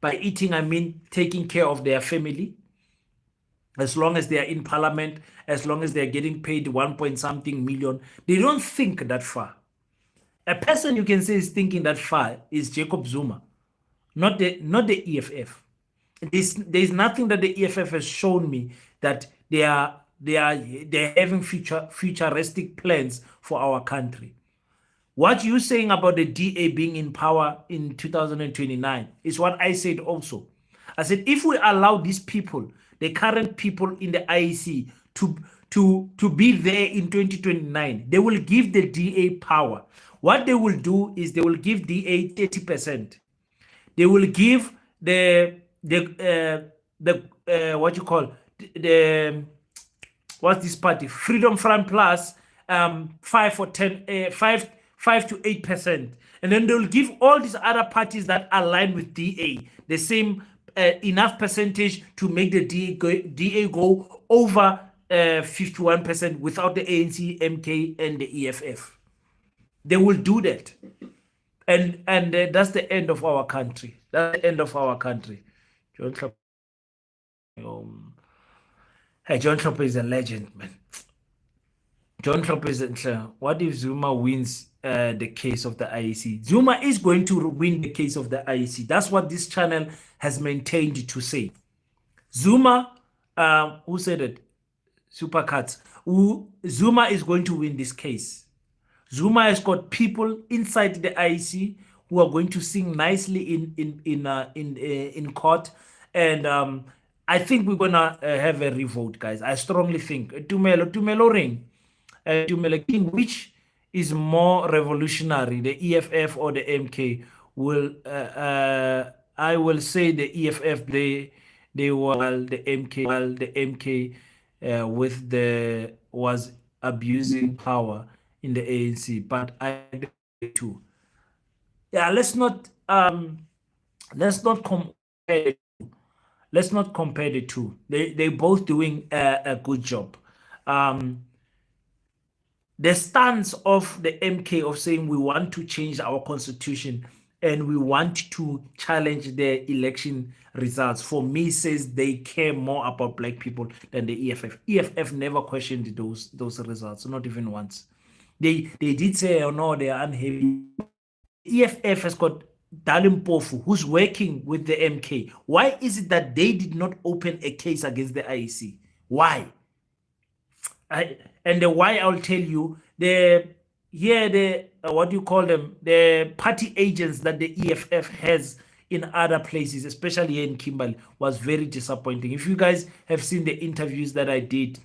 By eating, I mean taking care of their family. As long as they are in parliament, as long as they are getting paid 1-point-something million, they don't think that far. A person you can say is thinking that far is Jacob Zuma, not the EFF. There's nothing that the EFF has shown me that they are they're having futuristic plans for our country. What you're saying about the DA being in power in 2029 is what I said also. I said if we allow these people, the current people in the IEC, to be there in 2029, they will give the DA power. What they will do is they will give DA 30%. They will give the what you call the what's this party, Freedom Front Plus, 5 to 8%, and then they'll give all these other parties that align with DA the same enough percentage to make the DA go over 51% without the ANC, MK, and the EFF. They will do that, and that's the end of our country. That's the end of our country. Hey, John Klopper is a legend, man. John Klopper is what if Zuma wins the case of the IEC? Zuma is going to win the case of the IEC. That's what this channel has maintained to say. Zuma, who said it? Supercuts. Zuma is going to win this case. Zuma has got people inside the IEC who are going to sing nicely in court, and I think we're gonna have a revote, guys. I strongly think Tumelo ring, Tumelo King, which is more revolutionary, the EFF or the MK? Will I will say the EFF. They while the MK with the was abusing power in the ANC, but I too. Yeah, let's not compare. Let's not compare the two. They both doing a good job. The stance of the MK of saying we want to change our constitution and we want to challenge the election results, for me, says they care more about black people than the EFF. EFF never questioned those results, not even once. They did say, oh no, they are unhappy. EFF has got Dalim Pofu, who's working with the MK. Why is it that they did not open a case against the IEC? Why? And the why I'll tell you, what do you call them? The party agents that the EFF has in other places, especially here in Kimberley, was very disappointing. If you guys have seen the interviews that I did,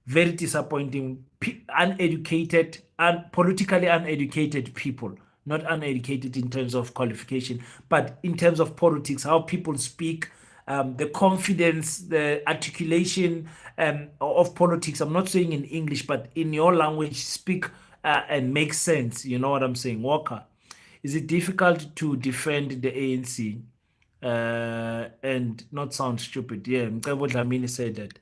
very disappointing. Uneducated and politically uneducated people, not uneducated in terms of qualification, but in terms of politics, how people speak, the confidence, the articulation of politics. I'm not saying in English, but in your language, speak and make sense. You know what I'm saying? Walker, is it difficult to defend the ANC and not sound stupid? Yeah, Mcebo Dlamini said that.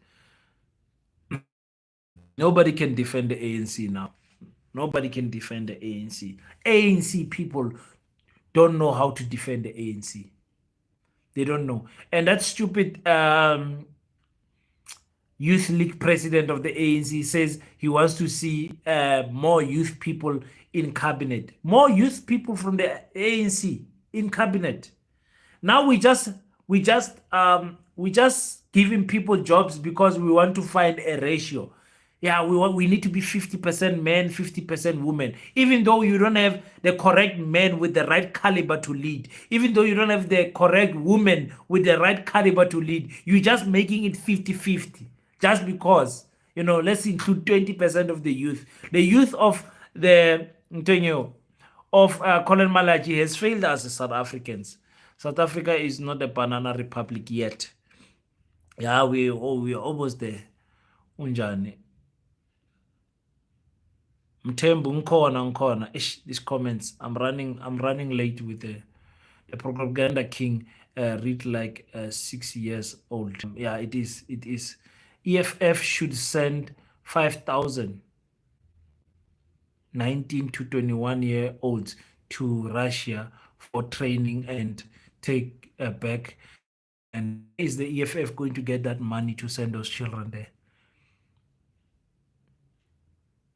Nobody can defend the ANC now. Nobody can defend the ANC. ANC people don't know how to defend the ANC. They don't know. And that stupid youth league president of the ANC says he wants to see more youth people in cabinet. More youth people from the ANC in cabinet. Now we just giving people jobs because we want to find a ratio. Yeah, we need to be 50% men, 50% women. Even though you don't have the correct men with the right caliber to lead, even though you don't have the correct women with the right caliber to lead, you're just making it 50-50. Just because, let's include 20% of the youth. The youth of the Colin Malachi has failed us as South Africans. South Africa is not a banana republic yet. Yeah, we're almost there. Unjani. Mthembu ngikhona. These comments. I'm running late with the propaganda king. Read like 6 years old. Yeah, it is. EFF should send 5,000 19 to 21-year-olds to Russia for training and take back. And is the EFF going to get that money to send those children there?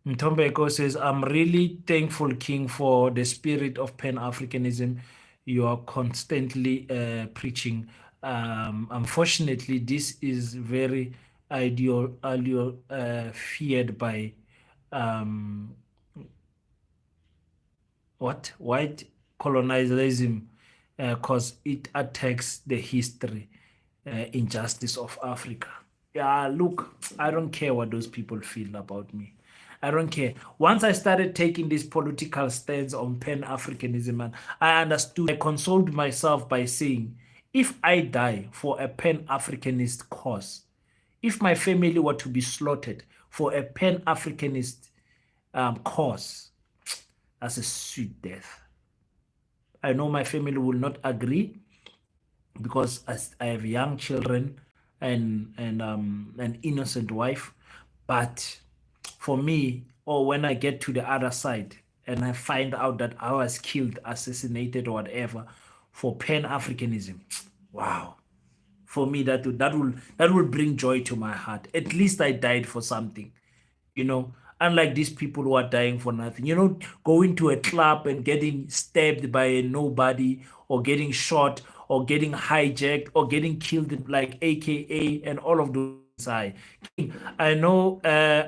Mtombeko says, I'm really thankful, King, for the spirit of Pan-Africanism you are constantly preaching. Unfortunately, this is very feared by um, white colonialism, because it attacks the history, injustice of Africa. Yeah, look, I don't care what those people feel about me. I don't care. Once I started taking this political stance on Pan Africanism, and I understood, I consoled myself by saying, if I die for a Pan Africanist cause, if my family were to be slaughtered for a Pan Africanist cause, that's a sweet death. I know my family will not agree because as I have young children and an innocent wife, but for me, or when I get to the other side and I find out that I was killed, assassinated, or whatever for Pan Africanism, wow! For me, that will bring joy to my heart. At least I died for something, you know. Unlike these people who are dying for nothing, going to a club and getting stabbed by a nobody, or getting shot, or getting hijacked, or getting killed like AKA and all of those. I know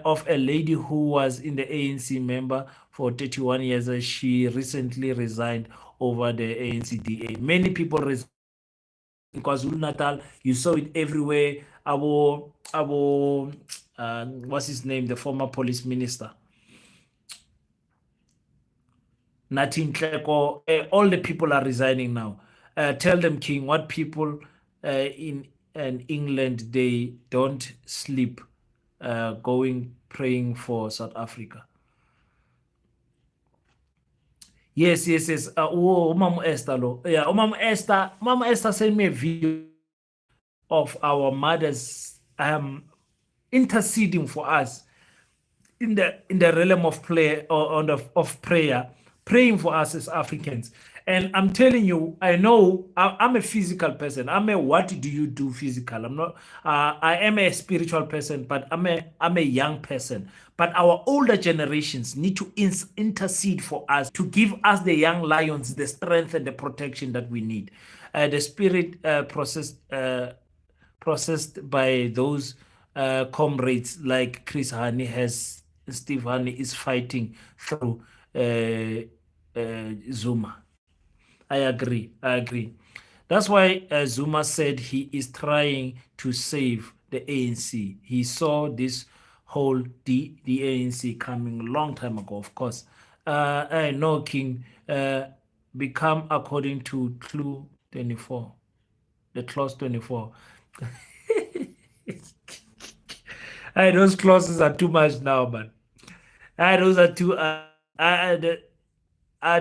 of a lady who was in the ANC member for 31 years. She recently resigned over the ANCDA. Many people resigned in KwaZulu Natal. You saw it everywhere. What's his name? The former police minister, Natin Tleko. All the people are resigning now. Tell them, King, what people in England, they don't sleep, going praying for South Africa. Yes, yes, yes. Umam Esther, lo. Yeah, Umam Esther sent me a video of our mothers interceding for us in the realm of play, or of prayer, praying for us as Africans. And I'm telling you, I know I'm a physical person. I'm a what do you do physical. I'm not. I am a spiritual person, but I'm a young person. But our older generations need to intercede for us, to give us, the young lions, the strength and the protection that we need. The spirit processed by those comrades like Chris Hani has, Steve Hani is fighting through Zuma. I agree. I agree. That's why Zuma said he is trying to save the ANC. He saw this whole the ANC coming a long time ago, of course. I know, King, become according to Clue 24, the clause 24. Those clauses are too much now, man. Those are too.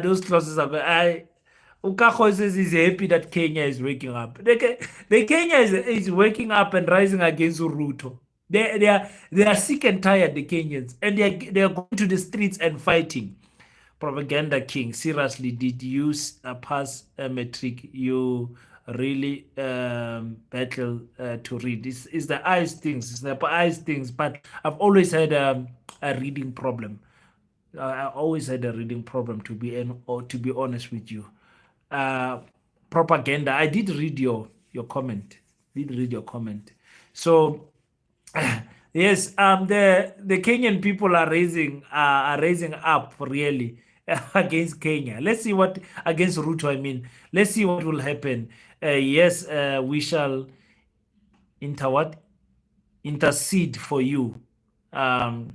Those clauses are. Ukakho says he's happy that Kenya is waking up. The Kenya is waking up and rising against Ruto. They are sick and tired, the Kenyans, and they are going to the streets and fighting. Propaganda king, seriously, did you pass a metric? You really battle to read. This is the eyes things. It's the eyes things. But I've always had a reading problem. I always had a reading problem, or to be honest with you. Uh, Propaganda. I did read your comment. Did read your comment. So yes, the Kenyan people are raising up really against Kenya. Let's see what against Ruto. I mean, let's see what will happen. Yes, we shall what intercede for you, um,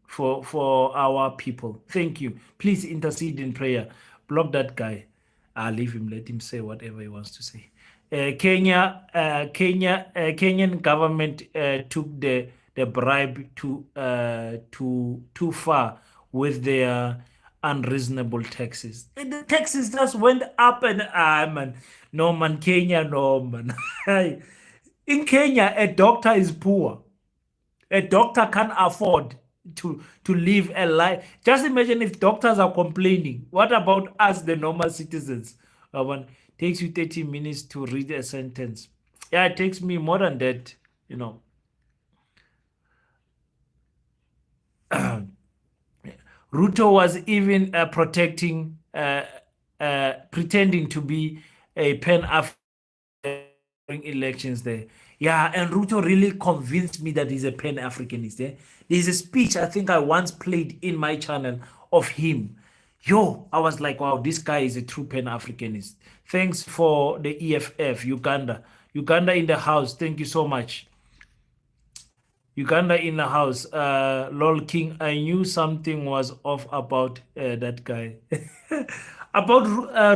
for our people. Thank you. Please intercede in prayer. Block that guy. I'll leave him. Let him say whatever he wants to say. Kenyan government took the bribe too far with their unreasonable taxes. The taxes just went up and man, no man, Kenya, no man. In Kenya, a doctor is poor. A doctor can't afford to live a life. Just imagine if doctors are complaining. What about us, the normal citizens? One takes you 30 minutes to read a sentence. Yeah, it takes me more than that. You know, Ruto was even pretending to be a Pan African elections there. Yeah, and Ruto really convinced me that he's a Pan-Africanist. Eh? There's a speech I think I once played in my channel of him. Yo, I was like, wow, this guy is a true Pan-Africanist. Thanks for the EFF, Uganda. Uganda in the house. Thank you so much. Uganda in the house. Lol King, I knew something was off about that guy. About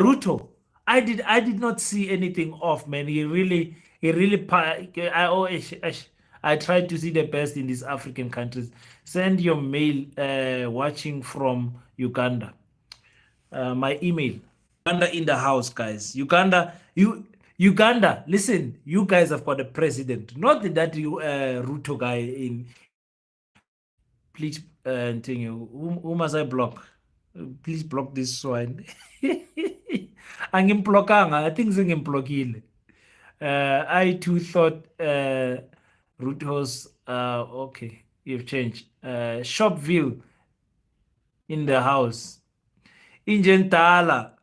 Ruto. I did not see anything off, man. I always I try to see the best in these African countries. Send your mail watching from Uganda. My email. Uganda in the house, guys. Uganda, listen, you guys have got a president, not that you Ruto guy in. Please, thing you, who must I block? Please block this one. Angimblokanga, I think ngimblokile. I too thought Ruto's okay, you've changed. Shopville in the house. Injentala.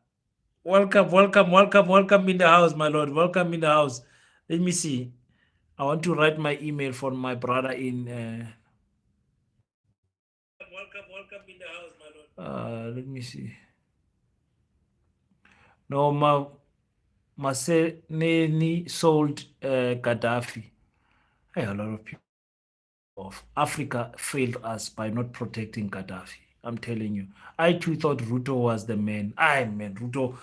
Welcome, welcome, welcome, welcome in the house, my lord. Welcome in the house. Let me see. I want to write my email for my brother in. Welcome, welcome in the house, my lord. Let me see. No, Maseneni sold Gaddafi. Hey, a lot of people of Africa failed us by not protecting Gaddafi. I'm telling you. I too thought Ruto was the man. Man, Ruto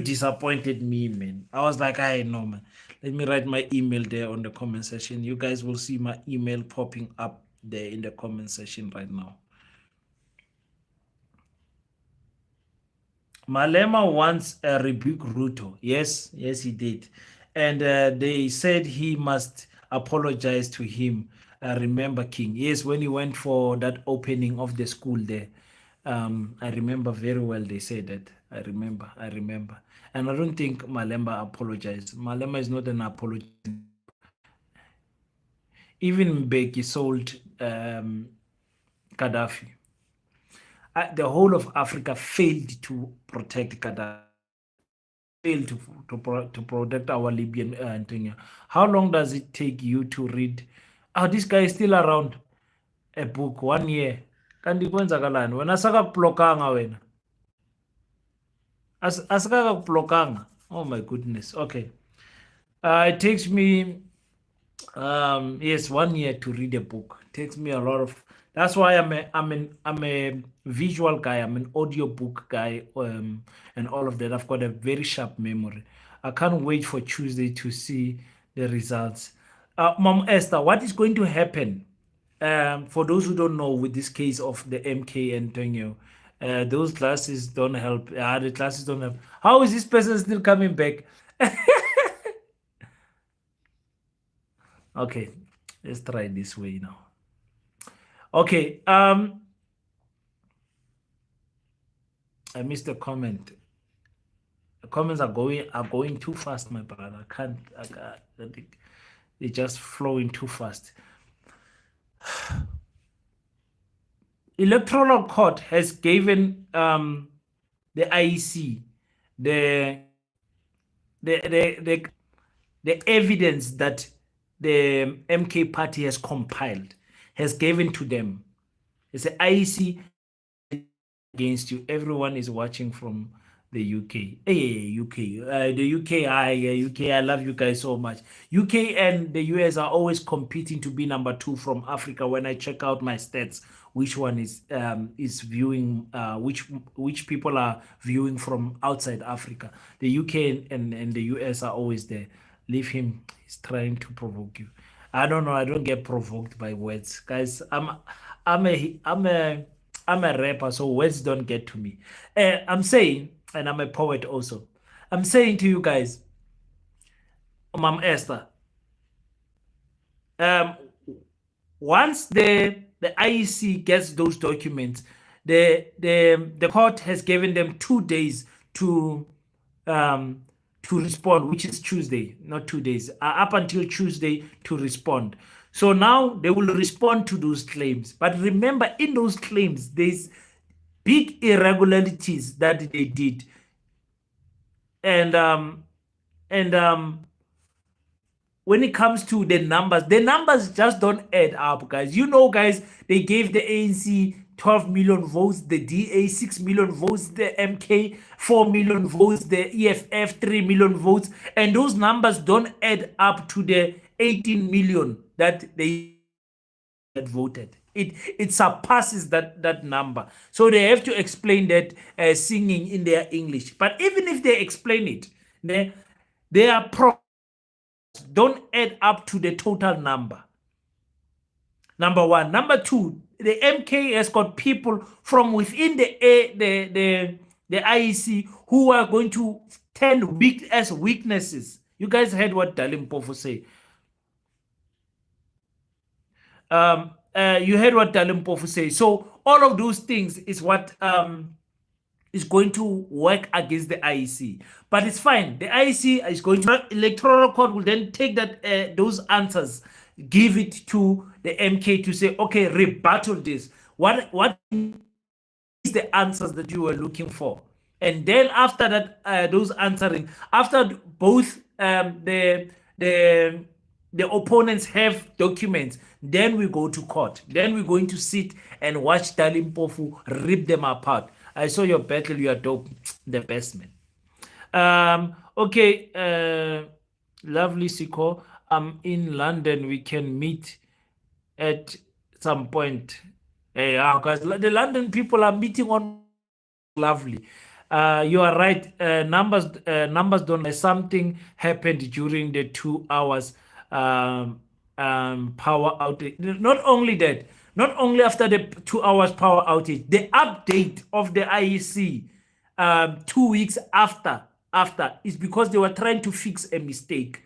disappointed me, man. I was like, I know, man. Let me write my email there on the comment section. You guys will see my email popping up there in the comment section right now. Malema once rebuked Ruto. Yes, yes, he did. And they said he must apologize to him. Remember, King. Yes, when he went for that opening of the school there. I remember very well they said that. I remember. And I don't think Malemba apologized. Malema is not an apology. Even Mbeki sold Gaddafi. The whole of Africa failed to protect Gaddafi. Failed to protect our Libyan thing. How long does it take you to read? Oh, this guy is still around. A book 1 year. Kanti kwenzakalani? Wena sakakublokanga wena. Asikakublokanga. Oh my goodness. Okay. It takes me yes, 1 year to read a book. It takes me a lot of. That's why I'm a visual guy. I'm an audio book guy, and all of that. I've got a very sharp memory. I can't wait for Tuesday to see the results. Mom Esther, what is going to happen? For those who don't know, with this case of the MK and Tonyo, those classes don't help. The classes don't help. How is this person still coming back? Okay, let's try this way now. Okay, I missed a comment. The comments are going too fast, my brother. They're just flowing too fast. Electoral Court has given the IEC the evidence that the MK party has compiled, has given to them. It's an IEC against you. Everyone is watching from the UK. Hey, UK. The UK, UK, I love you guys so much. UK and the US are always competing to be number 2 from Africa. When I check out my stats, which one is viewing, which people are viewing from outside Africa. The UK and the US are always there. Leave him. He's trying to provoke you. I don't know. I don't get provoked by words, guys. I'm a rapper, so words don't get to me. I'm saying, and I'm a poet also. I'm saying to you guys, Mom Esther, once the IEC gets those documents, the court has given them 2 days to respond, which is Tuesday, not 2 days, up until Tuesday to respond. So now they will respond to those claims. But remember, in those claims, there's big irregularities that they did. And when it comes to the numbers just don't add up, guys. You know, guys, they gave the ANC 12 million votes, the DA 6 million votes, the MK 4 million votes, the EFF 3 million votes, and those numbers don't add up to the 18 million that they had voted. It surpasses that number. So they have to explain that singing in their English. But even if they explain it, they are don't add up to the total number. Number one. Number two, the MK has got people from within the IEC who are going to turn weak as weaknesses. You guys heard what Dalim Mpofu say. You heard what Dalim Mpofu say. So all of those things is what is going to work against the IEC. But it's fine. The IEC is going to electoral court will then take that those answers, give it to the MK to say, okay, rebuttal this. What is the answers that you were looking for? And then after that, those answering, after both the opponents have documents, then we go to court. Then we're going to sit and watch Dalim Mpofu rip them apart. I saw your battle. You are dope. The best, man. Okay. Lovely, Siko. I'm in London. We can meet at some point. Hey, guys, the London people are meeting on. Lovely. You are right. Numbers don't. Something happened during the 2 hours power outage. Not only that, not only after the 2 hours power outage, the update of the IEC 2 weeks after is because they were trying to fix a mistake.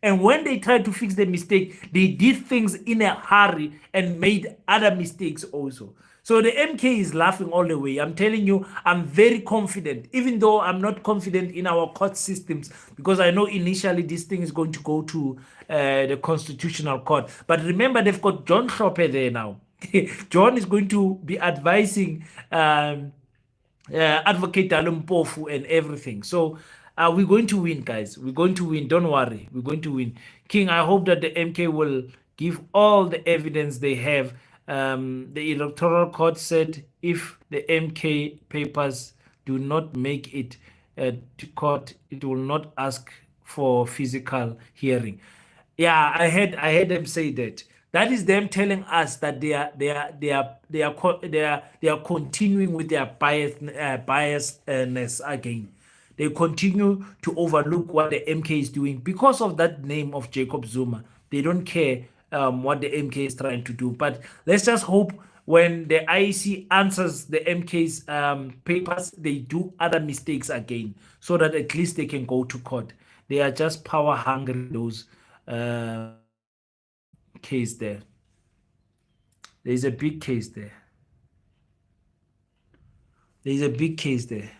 And when they tried to fix the mistake, they did things in a hurry and made other mistakes also. So the MK is laughing all the way. I'm telling you, I'm very confident, even though I'm not confident in our court systems, because I know initially this thing is going to go to the Constitutional Court. But remember, they've got John Shopper there now. John is going to be advising Advocate Dalim Mpofu and everything. So we're going to win, guys. We're going to win. Don't worry. We're going to win. King, I hope that the MK will give all the evidence they have. The Electoral Court said if the MK papers do not make it to court, it will not ask for physical hearing. Yeah, I heard them say that. That is them telling us that they are continuing with their biasness again. They continue to overlook what the MK is doing because of that name of Jacob Zuma. They don't care what the MK is trying to do. But let's just hope when the IEC answers the MK's papers, they do other mistakes again, so that at least they can go to court. They are just power hungry, those case there. There's a big case there. There's a big case there.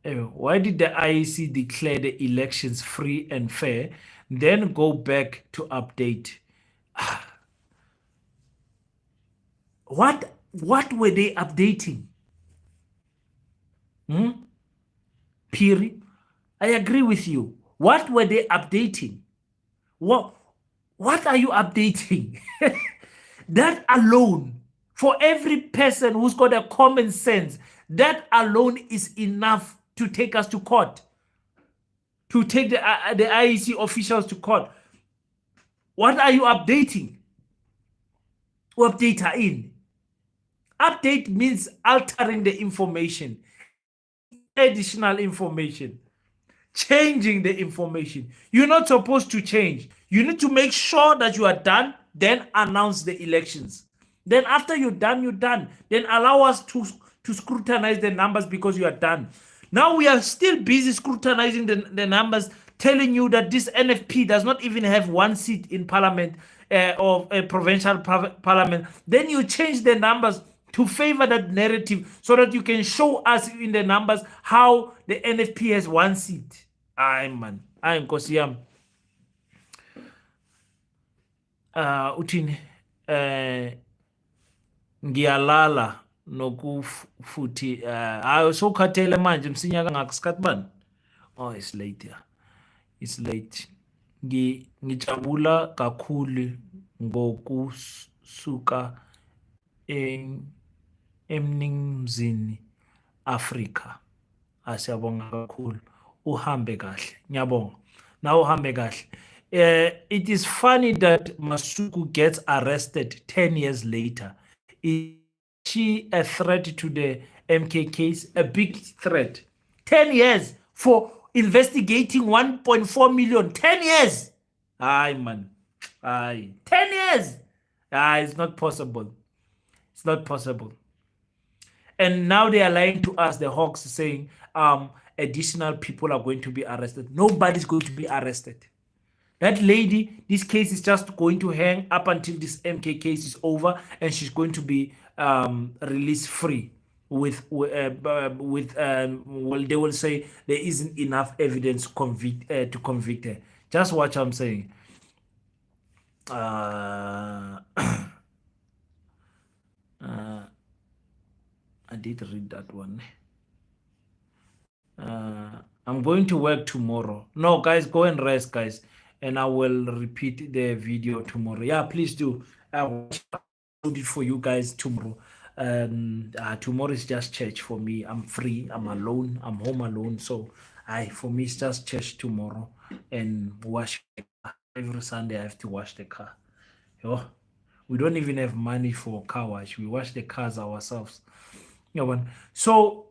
Anyway, why did the IEC declare the elections free and fair, then go back to update? What were they updating? Piri, I agree with you. What were they updating? What are you updating? That alone, for every person who's got a common sense, that alone is enough to take us to court, to take the IEC officials to court. What are you updating? Update in. Update means altering the information, additional information, changing the information. You're not supposed to change. You need to make sure that you are done, then announce the elections. Then after you're done, you're done. Then allow us to scrutinize the numbers because you are done. Now we are still busy scrutinizing the numbers, telling you that this NFP does not even have one seat in parliament or a provincial parliament. Then you change the numbers to favor that narrative so that you can show us in the numbers how the NFP has one seat. I'm Kosiyam. Utin ngiyalala nokufuthi sokhathele manje msinyaka ngakusikhathi bani. Oh, it's late here. It's late. Ngijabula kakhulu ngokusuka emningizimu Afrika. Siyabonga kakhulu. Uhambe kahle. Ngiyabonga. Now uhambe kahle. It is funny that Masuku gets arrested 10 years later. Is she a threat to the MK case? A big threat. 10 years for investigating 1.4 million. 10 years. Aye, man. Aye. 10 years. It's not possible. It's not possible. And now they are lying to us, the Hawks, saying additional people are going to be arrested. Nobody's going to be arrested. That lady, this case is just going to hang up until this MK case is over, and she's going to be released free. Well, they will say there isn't enough evidence to convict her. Just watch what I'm saying. I did read that one. I'm going to work tomorrow. No, guys, go and rest, guys, and I will repeat the video tomorrow. Yeah, please do. I'll do it for you guys tomorrow. Tomorrow is just church for me. I'm free. I'm alone. I'm home alone. So, for me, it's just church tomorrow and wash the car. Every Sunday I have to wash the car. Yo, we don't even have money for car wash. We wash the cars ourselves. So,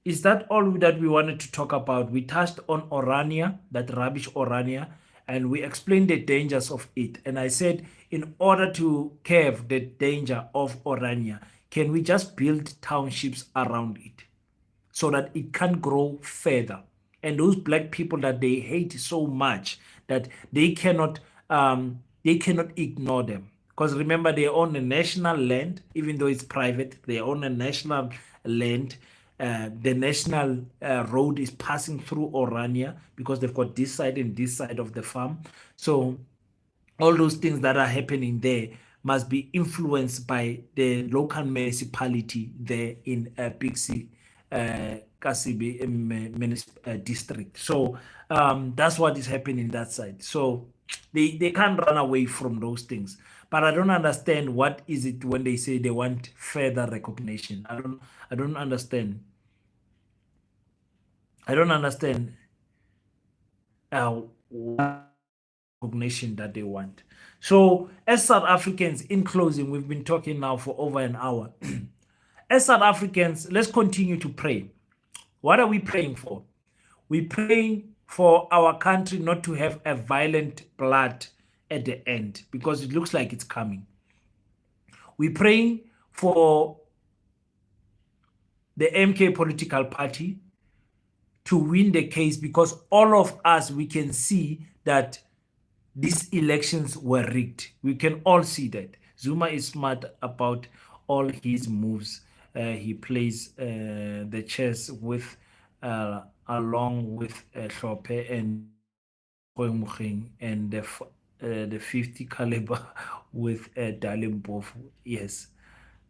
is that all that we wanted to talk about? We touched on Orania, that rubbish Orania, and we explained the dangers of it. And I said, in order to curb the danger of Orania, can we just build townships around it so that it can grow further? And those black people that they hate so much that they cannot ignore them. Because remember, they own a national land, even though it's private. They own a national land. The national road is passing through Orania because they've got this side and this side of the farm. So all those things that are happening there must be influenced by the local municipality there in Pixie, Kasibi district. So that's what is happening that side. So they can't run away from those things. But I don't understand what is it when they say they want further recognition. I don't understand. I don't understand what recognition that they want. So, as South Africans, in closing, we've been talking now for over an hour. As South Africans, let's continue to pray. What are we praying for? We're praying for our country not to have a violent blood at the end, because it looks like it's coming. We're praying for the MK political party to win the case, because all of us, we can see that these elections were rigged. We can all see that. Zuma is smart about all his moves. He plays the chess with along with Hlophe and and the 50 caliber with Dalimpofu. Yes.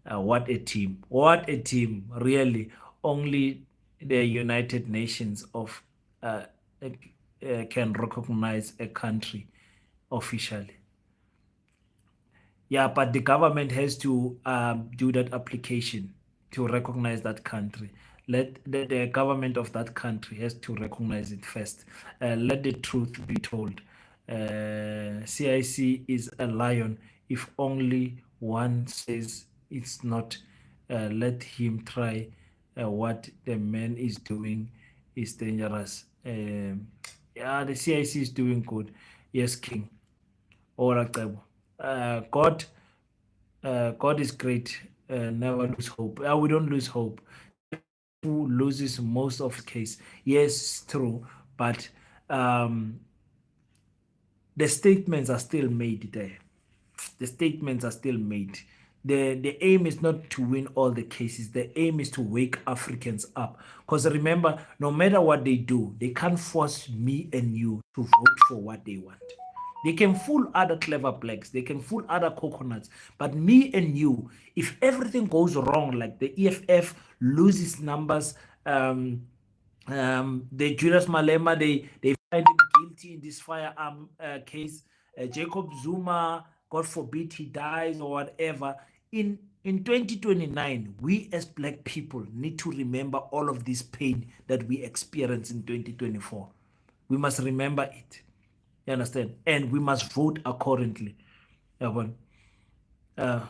What a team. What a team. Really. Only the United Nations of can recognize a country officially. Yeah, but the government has to do that application to recognize that country. Let the government of that country has to recognize it first. Let the truth be told. CIC is a lion. If only one says it's not, let him try. What the man is doing is dangerous. Yeah, the CIC is doing good. Yes, King. God is great. Never lose hope. We don't lose hope. Who loses most of the case? Yes, true, but the statements are still made there. The statements are still made. The aim is not to win all the cases. The aim is to wake Africans up. Because remember, no matter what they do, they can't force me and you to vote for what they want. They can fool other clever blacks. They can fool other coconuts. But me and you, if everything goes wrong, like the EFF loses numbers, the Julius Malema, they find him guilty in this firearm case. Jacob Zuma, God forbid he dies or whatever. In 2029, we as Black people need to remember all of this pain that we experienced in 2024. We must remember it. You understand? And we must vote accordingly. Uh,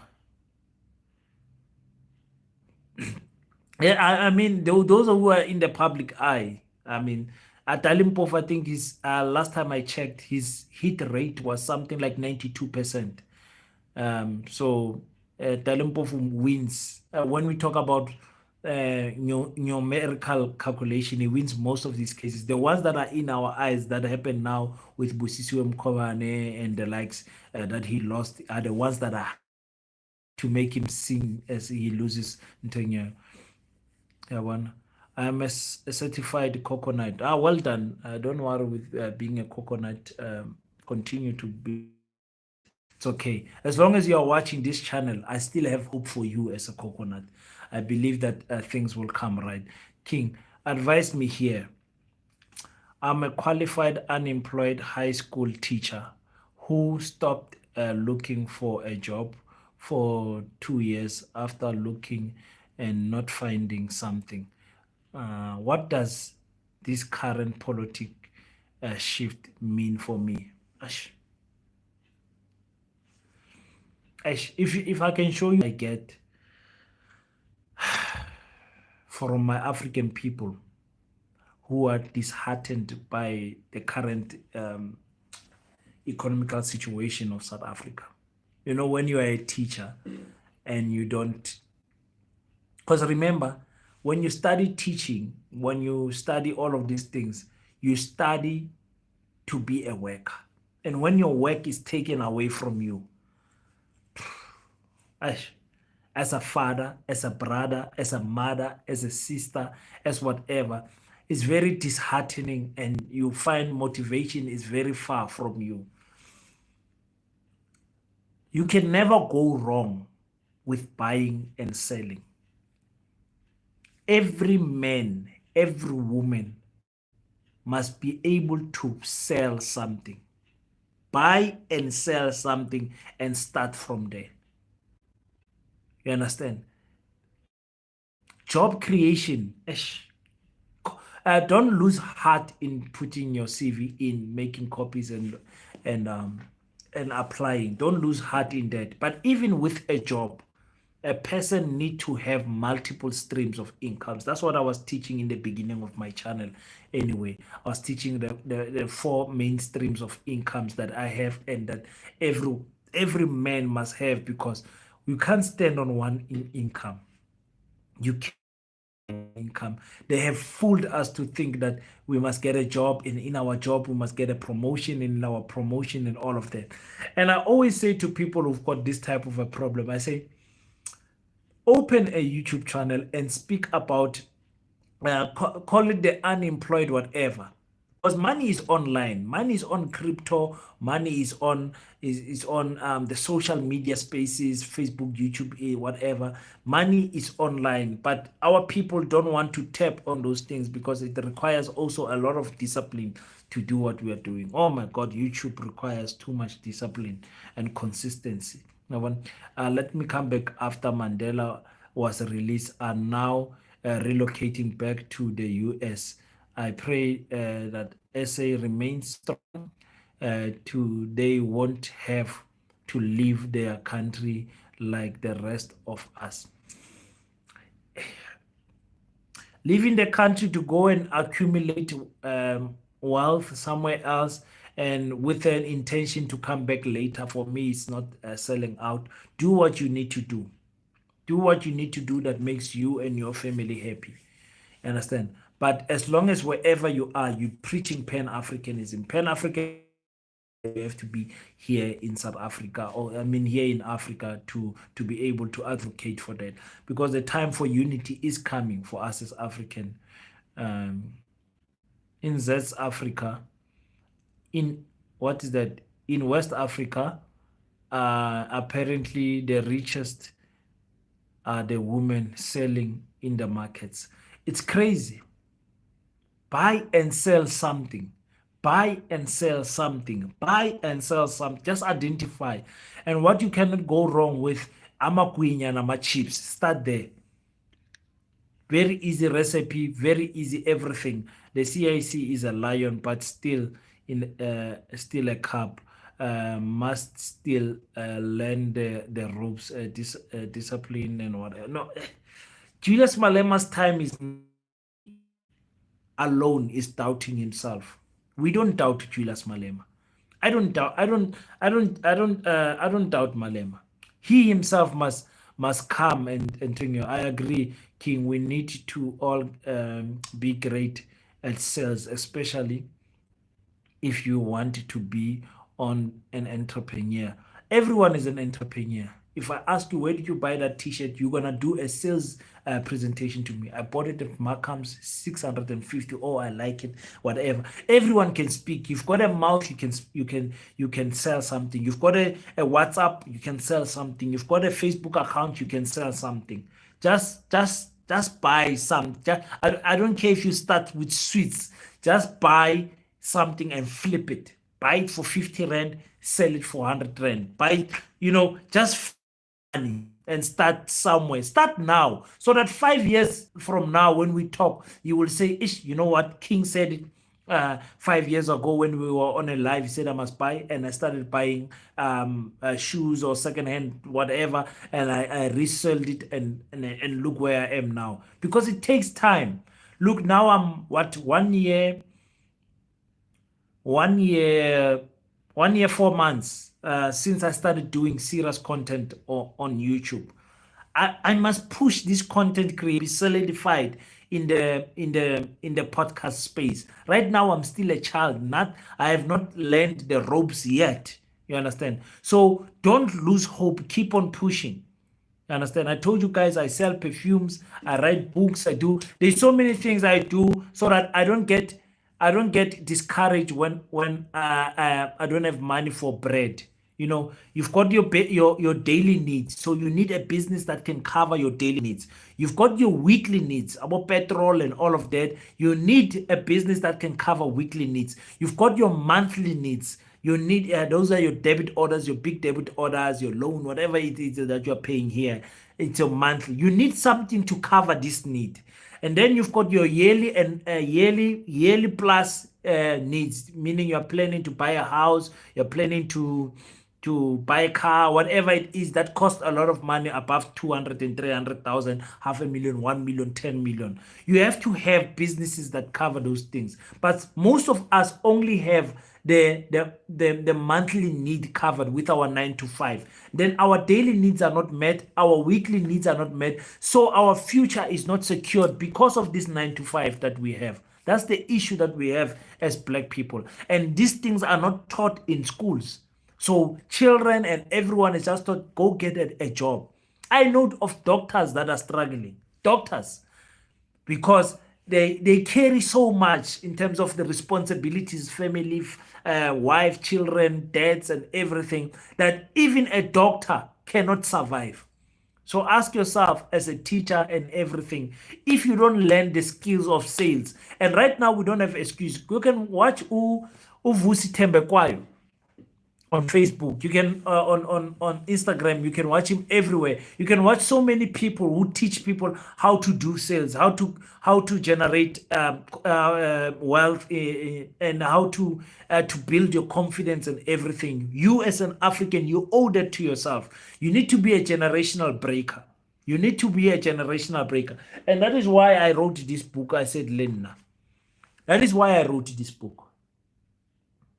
Yeah, I mean, those who are in the public eye. I mean, at Limpopo, I think his last time I checked, his hit rate was something like 92%. So Limpopo wins. When we talk about numerical calculation, he wins most of these cases. The ones that are in our eyes that happen now with Busisiwe Mkhwebane and the likes that he lost are the ones that are to make him sing as he loses Ntanya. Yeah, one. I'm a certified coconut. Well done. Don't worry with being a coconut. Continue to be. It's okay. As long as you are watching this channel, I still have hope for you as a coconut. I believe that things will come right. King, advise me here. I'm a qualified unemployed high school teacher who stopped looking for a job for 2 years after looking and not finding something. What does this current politic shift mean for me? Ash, if I can show you, I get from my African people who are disheartened by the current economical situation of South Africa. You know, when you are a teacher and you don't, because remember, when you study teaching, when you study all of these things, you study to be a worker. And when your work is taken away from you, as a father, as a brother, as a mother, as a sister, as whatever, it's very disheartening and you find motivation is very far from you. You can never go wrong with buying and selling. Every man, every woman must be able to sell something, buy and sell something, and start from there. You understand? Job creation. Don't lose heart in putting your CV in, making copies and um and applying. Don't lose heart in that. But even with a job, a person need to have multiple streams of incomes. That's what I was teaching in the beginning of my channel. Anyway, I was teaching the four main streams of incomes that I have and that every man must have, because you can't stand on one income. You can't income. They have fooled us to think that we must get a job, and in our job we must get a promotion, and in our promotion and all of that. And I always say to people who've got this type of a problem, I say, open a YouTube channel and speak about, call it the unemployed, whatever. Because money is online, money is on crypto, money is on the social media spaces, Facebook, YouTube, whatever. Money is online, but our people don't want to tap on those things because it requires also a lot of discipline to do what we are doing. Oh my God, YouTube requires too much discipline and consistency. Now, let me come back after Mandela was released and now relocating back to the US. I pray that SA remains strong. They won't have to leave their country like the rest of us. Leaving the country to go and accumulate wealth somewhere else and with an intention to come back later, for me, it's not selling out. Do what you need to do. Do what you need to do that makes you and your family happy. Understand? But as long as wherever you are, you preaching Pan-Africanism. Pan-African, you have to be here in South Africa, or I mean here in Africa, to be able to advocate for that, because the time for unity is coming for us as African. In South Africa, in what is that? In West Africa, apparently the richest are the women selling in the markets. It's crazy. Buy and sell something. buy and sell something. Buy and sell something. Just identify. And what you cannot go wrong with amakwinya and ama chips. Start there. Very easy recipe, very easy everything. The CIC is a lion, but still still a cub. Must still learn the ropes, discipline and whatever. No, Julius Malema's time is alone is doubting himself. We don't doubt Julius Malema. I don't doubt. I don't doubt Malema. He himself must come and tell you. I agree, King. We need to all be great at sales, especially if you want to be on an entrepreneur. Everyone is an entrepreneur. If I ask you, where did you buy that t-shirt, you're gonna do a sales presentation to me. I bought it at Markham's 650. Oh, I like it, whatever. Everyone can speak. You've got a mouth, you can sell something. You've got a WhatsApp, you can sell something. You've got a Facebook account, you can sell something. Just buy some. I don't care if you start with sweets. Just buy something and flip it. Buy it for 50 rand, sell it for 100 rand. Buy it, just money and start somewhere. Start now, so that 5 years from now, when we talk, you will say, "Ish, you know what? King said it 5 years ago when we were on a live. He said I must buy, and I started buying shoes or secondhand whatever, and I resold it, and look where I am now. Because it takes time. Look, now I'm what 1 year, 4 months since I started doing serious content on YouTube. I must push this content create be solidified in the podcast space. Right now, I'm still a child. I have not learned the ropes yet. You understand? So don't lose hope. Keep on pushing. You understand? I told you guys I sell perfumes, I write books, there's so many things I do so that I don't get discouraged when I don't have money for bread. You've got your daily needs, so you need a business that can cover your daily needs. You've got your weekly needs about petrol and all of that. You need a business that can cover weekly needs. You've got your monthly needs. You need those are your debit orders, your big debit orders, your loan, whatever it is that you're paying here. It's your monthly. You need something to cover this need. And then you've got your yearly and yearly plus needs, meaning you're planning to buy a house, you're planning to buy a car, whatever it is that costs a lot of money, above 200 and 300,000, 500,000, 1 million, 10 million. You have to have businesses that cover those things. But most of us only have the monthly need covered with our 9 to 5. Then our daily needs are not met, our weekly needs are not met, so our future is not secured because of this 9 to 5 that we have. That's the issue that we have as Black people, and these things are not taught in schools. So children and everyone is just taught, go get a job. I know of doctors that are struggling, doctors, because they carry so much in terms of the responsibilities, family, wife, children, dads, and everything, that even a doctor cannot survive. So ask yourself, as a teacher and everything, if you don't learn the skills of sales, and right now we don't have excuse. You can watch Vusi Tembekwayo on Facebook, you can on Instagram, you can watch him everywhere. You can watch so many people who teach people how to do sales, how to generate wealth, and how to build your confidence and everything. You as an African, you owe that to yourself. You need to be a generational breaker. You need to be a generational breaker, and that is why I wrote this book. I said, Lenna. That is why I wrote this book.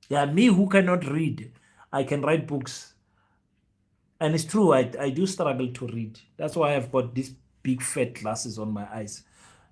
Yeah, me who cannot read, I can write books. And it's true, I do struggle to read. That's why I've got these big fat glasses on my eyes.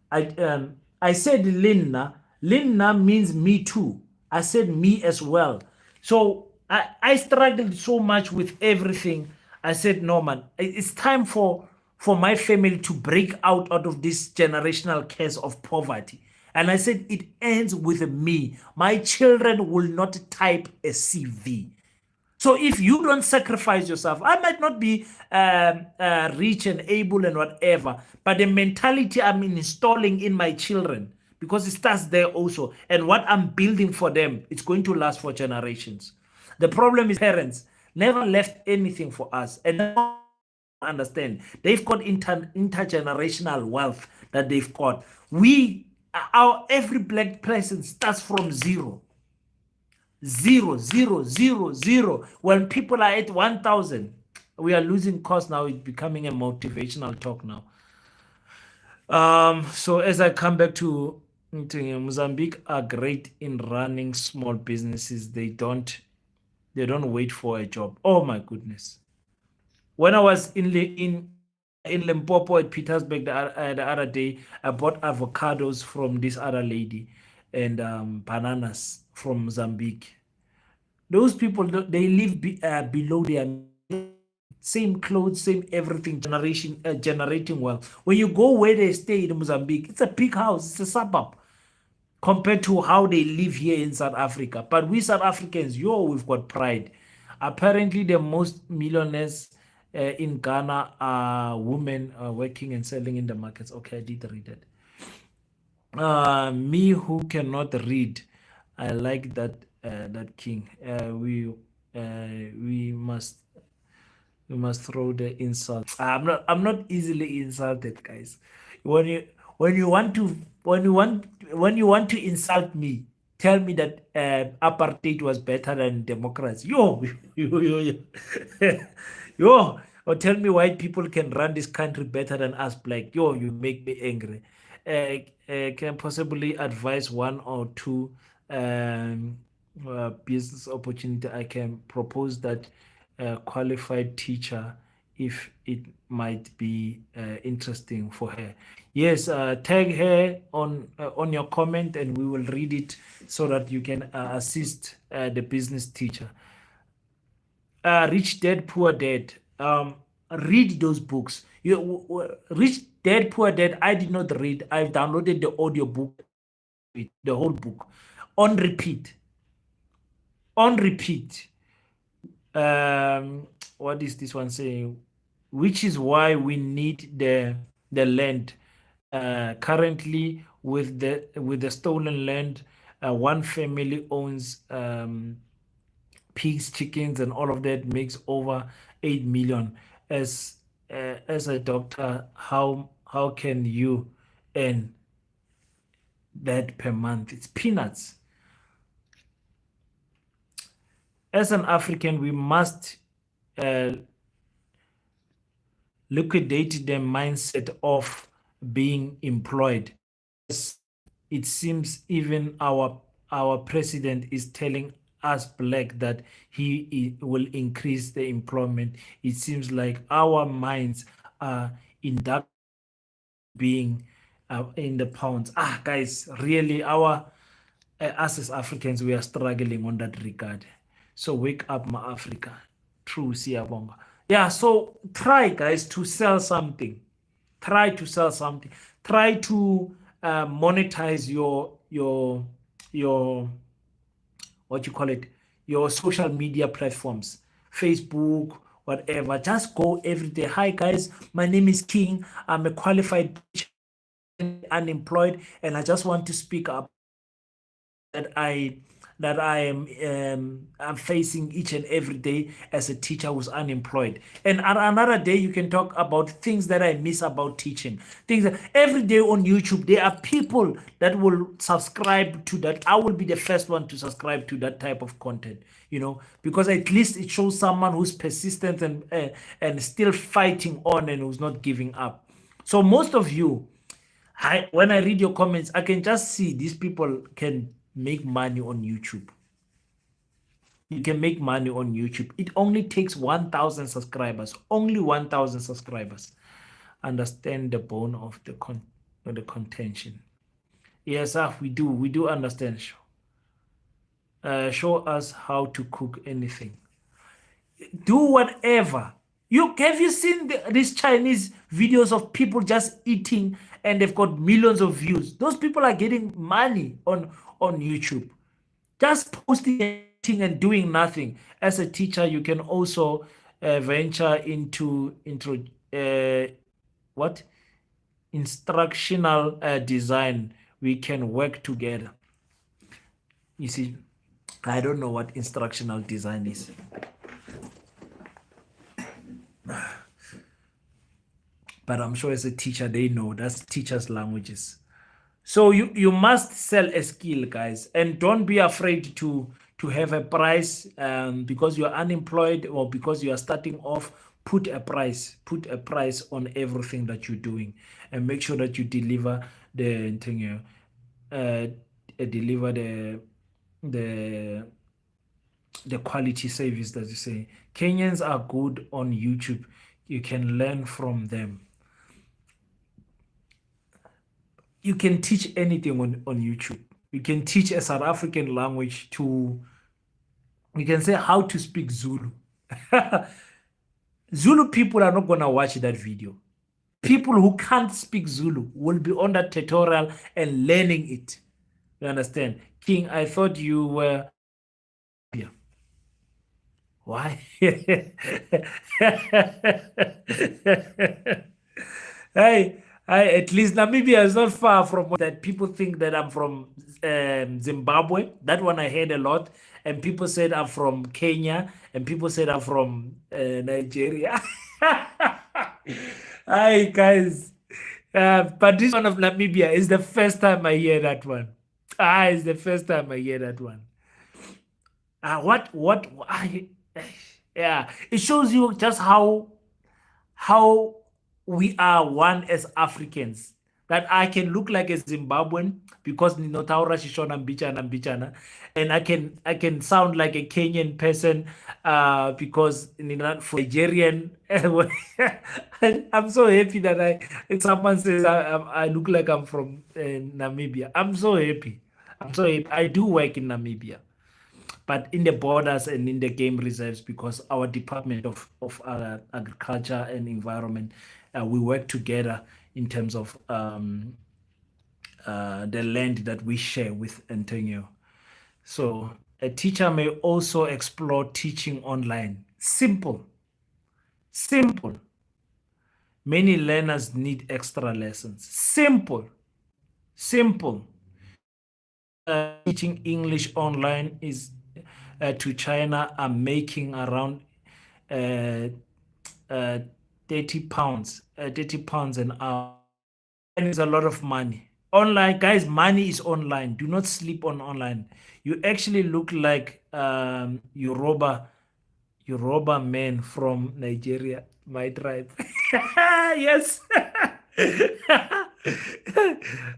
I said Linna. Linna means me too. I said me as well. So I struggled so much with everything. I said, no, man, it's time for my family to break out of this generational curse of poverty. And I said, it ends with me. My children will not type a CV. So if you don't sacrifice yourself, I might not be rich and able and whatever, but the mentality I'm installing in my children, because it starts there also. And what I'm building for them, it's going to last for generations. The problem is parents never left anything for us, and understand they've got intergenerational wealth that they've got. Our every black person starts from zero. Zero, zero, zero, zero. When people are at 1,000, we are losing cost now. It's becoming a motivational talk now. So as I come back to Mozambique are great in running small businesses. They don't wait for a job. Oh my goodness. When I was in Limpopo at Petersburg the other day, I bought avocados from this other lady and bananas from Mozambique. Those people, they live below their same clothes, same everything, generating wealth. When you go where they stay in Mozambique, it's a big house, it's a suburb compared to how they live here in South Africa. But we South Africans, we've got pride. Apparently, the most millionaires in Ghana are women working and selling in the markets. Okay, I did read it. Me who cannot read, I like that king. We must throw the insult. I'm not easily insulted, guys. When you when you want to when you want to insult me, tell me that apartheid was better than democracy. Yo, or tell me white people can run this country better than us black. You make me angry. Can possibly advise one or two business opportunity. I can propose that qualified teacher if it might be interesting for her. Yes, tag her on your comment and we will read it so that you can assist the business teacher. Rich Dad Poor Dad. Read those books. Rich Dad Poor Dad. I did not read. I've downloaded the audio book, the whole book, on repeat. On repeat. What is this one saying? Which is why we need the land. Currently, with the stolen land, one family owns pigs, chickens, and all of that makes over 8 million. As a doctor, how can you earn that per month? It's peanuts. As an African, we must liquidate the mindset of being employed. It seems even our president is telling us black that he will increase the employment. It seems like our minds are inducted being in the pounds. Guys, really, us as Africans, we are struggling on that regard. So wake up, my Africa. True, siyabonga. Yeah, so try, guys, to sell something. Try to sell something. Try to monetize your what you call it, your social media platforms, Facebook, whatever. Just go every day. Hi guys, my name is King. I'm a qualified unemployed, and I just want to speak up that I am I'm facing each and every day as a teacher who's unemployed. And another day you can talk about things that I miss about teaching. Things that every day on YouTube there are people that will subscribe to that. I will be the first one to subscribe to that type of content, because at least it shows someone who's persistent and still fighting on and who's not giving up. So most of you, when I read your comments, I can just see these people can make money on YouTube. You can make money on YouTube. It only takes 1,000 subscribers. Only 1,000 subscribers. Understand the bone of the contention. Yes, we do. We do understand. Show us how to cook anything. Do whatever. Have you seen these Chinese videos of people just eating and they've got millions of views? Those people are getting money on YouTube. Just posting and doing nothing. As a teacher, you can also venture into instructional design we can work together. You see, I don't know what instructional design is. But I'm sure as a teacher, they know that's teachers' languages. So you must sell a skill, guys, and don't be afraid to have a price because you're unemployed or because you are starting off. Put a price on everything that you're doing, and make sure that you deliver the thing, deliver the the quality service that you say. Kenyans are good on YouTube. You can learn from them. You can teach anything on YouTube. You can teach a South African language to, you can say how to speak Zulu. Zulu people are not going to watch that video. People who can't speak Zulu will be on that tutorial and learning it. You understand? King, I thought you were here. Why? Hey, at least Namibia is not far from that. People think that I'm from Zimbabwe. That one I heard a lot. And people said I'm from Kenya. And people said I'm from Nigeria. Hi, guys. But this one of Namibia is the first time I hear that one. It's the first time I hear that one. Yeah, it shows you just how we are one as Africans. That I can look like a Zimbabwean because Ninotaura Shishona Mbichana, and I can sound like a Kenyan person because for Nigerian. I'm so happy that if someone says I look like I'm from Namibia. I'm so happy. I do work in Namibia, but in the borders and in the game reserves, because our Department of Agriculture and Environment, we work together in terms of the land that we share with Antonio. So a teacher may also explore teaching online. Simple. Many learners need extra lessons. Simple. Teaching English online is to China are making around 30 pounds an hour. And it's a lot of money. Online, guys, money is online. Do not sleep on online. You actually look like Yoruba man from Nigeria, my tribe. Yes.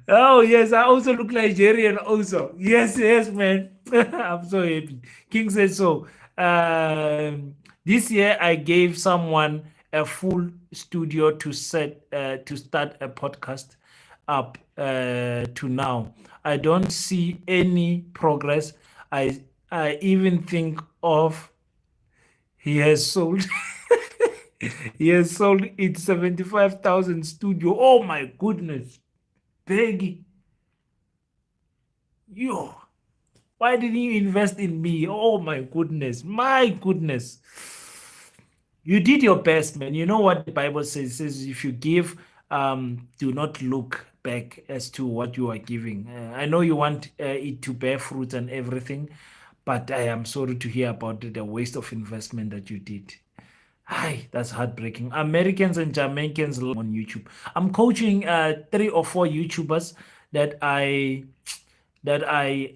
Oh, yes, I also look Nigerian also. Yes, man. I'm so happy. King says so. This year I gave someone a full studio to start a podcast up to now. I don't see any progress. I even think of he has sold he has sold it 75,000 studio. Oh my goodness. Peggy. Yo. Why didn't you invest in me? Oh my goodness. My goodness. You did your best, man. You know what the Bible says? It says if you give, do not look back as to what you are giving. I know you want it to bear fruit and everything, but I am sorry to hear about the waste of investment that you did. Hi, that's heartbreaking. Americans and Jamaicans on YouTube. I'm coaching 3 or 4 YouTubers that I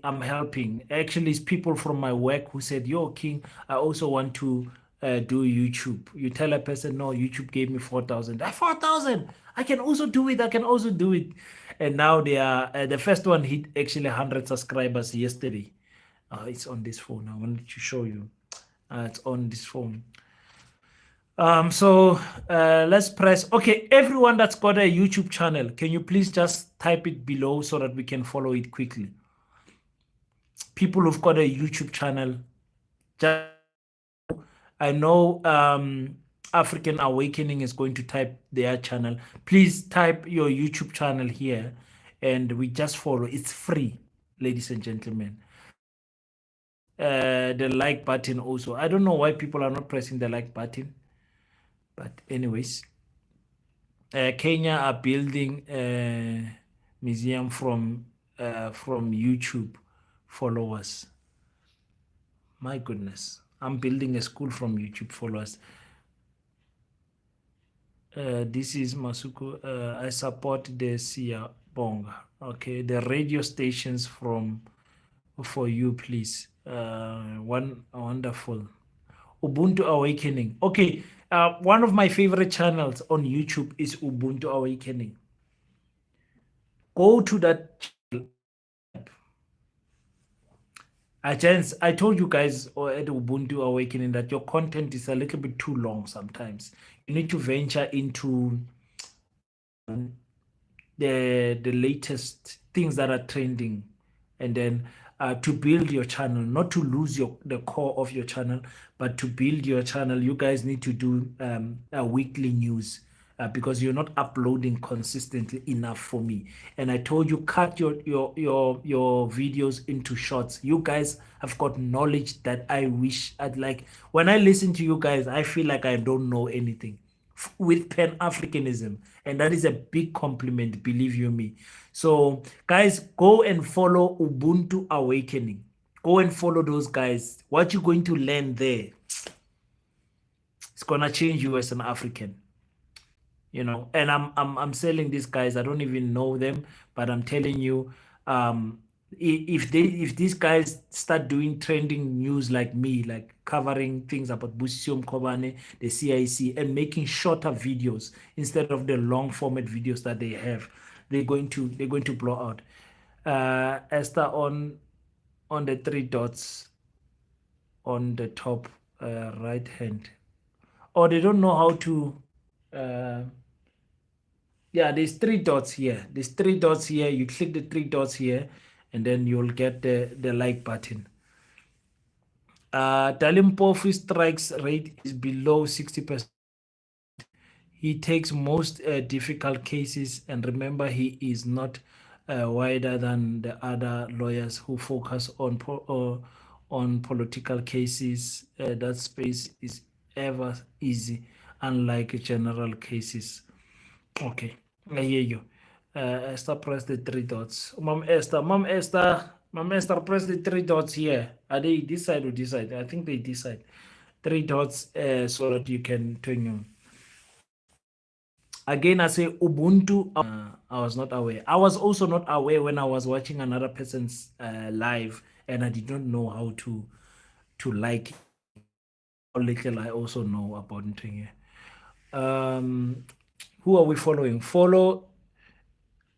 am helping. Actually, it's people from my work who said, "Yo, King, I also want to do YouTube." You tell a person, "No, YouTube gave me 4,000." 4,000. I can also do it. And now they are the first one hit actually 100 subscribers yesterday. It's on this phone. I wanted to show you. It's on this phone. So let's press. Okay, everyone that's got a YouTube channel, can you please just type it below so that we can follow it quickly? People who've got a YouTube channel, I know African Awakening is going to type their channel. Please type your YouTube channel here and we just follow. It's free, ladies and gentlemen. The like button also. I don't know why people are not pressing the like button. But anyways, Kenya are building a museum from from YouTube followers. My goodness, I'm building a school from YouTube followers. This is Masuku. I support the Siyabonga. Okay, the radio stations for you, please. One wonderful Ubuntu Awakening. Okay, one of my favorite channels on YouTube is Ubuntu Awakening. Go to that. I told you guys at Ubuntu Awakening that your content is a little bit too long sometimes. You need to venture into the latest things that are trending, and then to build your channel, not to lose the core of your channel, but to build your channel. You guys need to do a weekly news, because you're not uploading consistently enough for me. And I told you, cut your videos into shorts. You guys have got knowledge that I wish I'd like. When I listen to you guys, I feel like I don't know anything with Pan-Africanism, and that is a big compliment, believe you me. So guys, go and follow Ubuntu Awakening. Go and follow those guys. What you're going to learn there, it's gonna change you as an African. And I'm selling these guys. I don't even know them, but I'm telling you, if these guys start doing trending news like me, like covering things about Busisium Kobane, the CIC, and making shorter videos instead of the long format videos that they have, they're going to blow out. Esther, on the three dots on the top right hand. Oh, they don't know how to. Yeah, there's three dots here. There's three dots here. You click the three dots here, and then you'll get the like button. Dalimpofu strikes rate is below 60%. He takes most difficult cases, and remember, he is not wider than the other lawyers who focus on political cases. That space is ever easy, unlike general cases. Okay, I hear you. Esther, press the three dots. Mom Esther, press the three dots here. Are they this side or this side? I think they this side. Three dots so that you can turn on. Again, I say Ubuntu. I was not aware. I was also not aware when I was watching another person's live, and I did not know how to like. How little I also know about it. Who are we following? Follow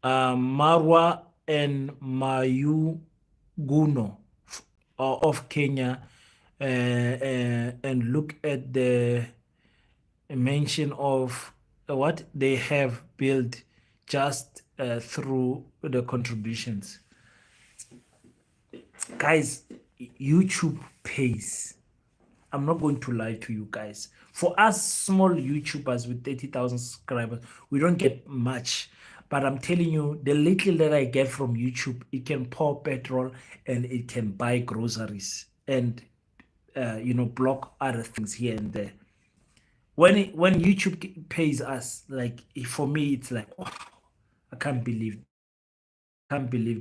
Marwa and Mayu Guno of Kenya, and look at the mention of what they have built just through the contributions. Guys, YouTube pays. I'm not going to lie to you guys. For us small YouTubers with 30,000 subscribers, we don't get much. But I'm telling you, the little that I get from YouTube, it can pour petrol and it can buy groceries and, block other things here and there. When YouTube pays us, like for me, it's like, oh, I can't believe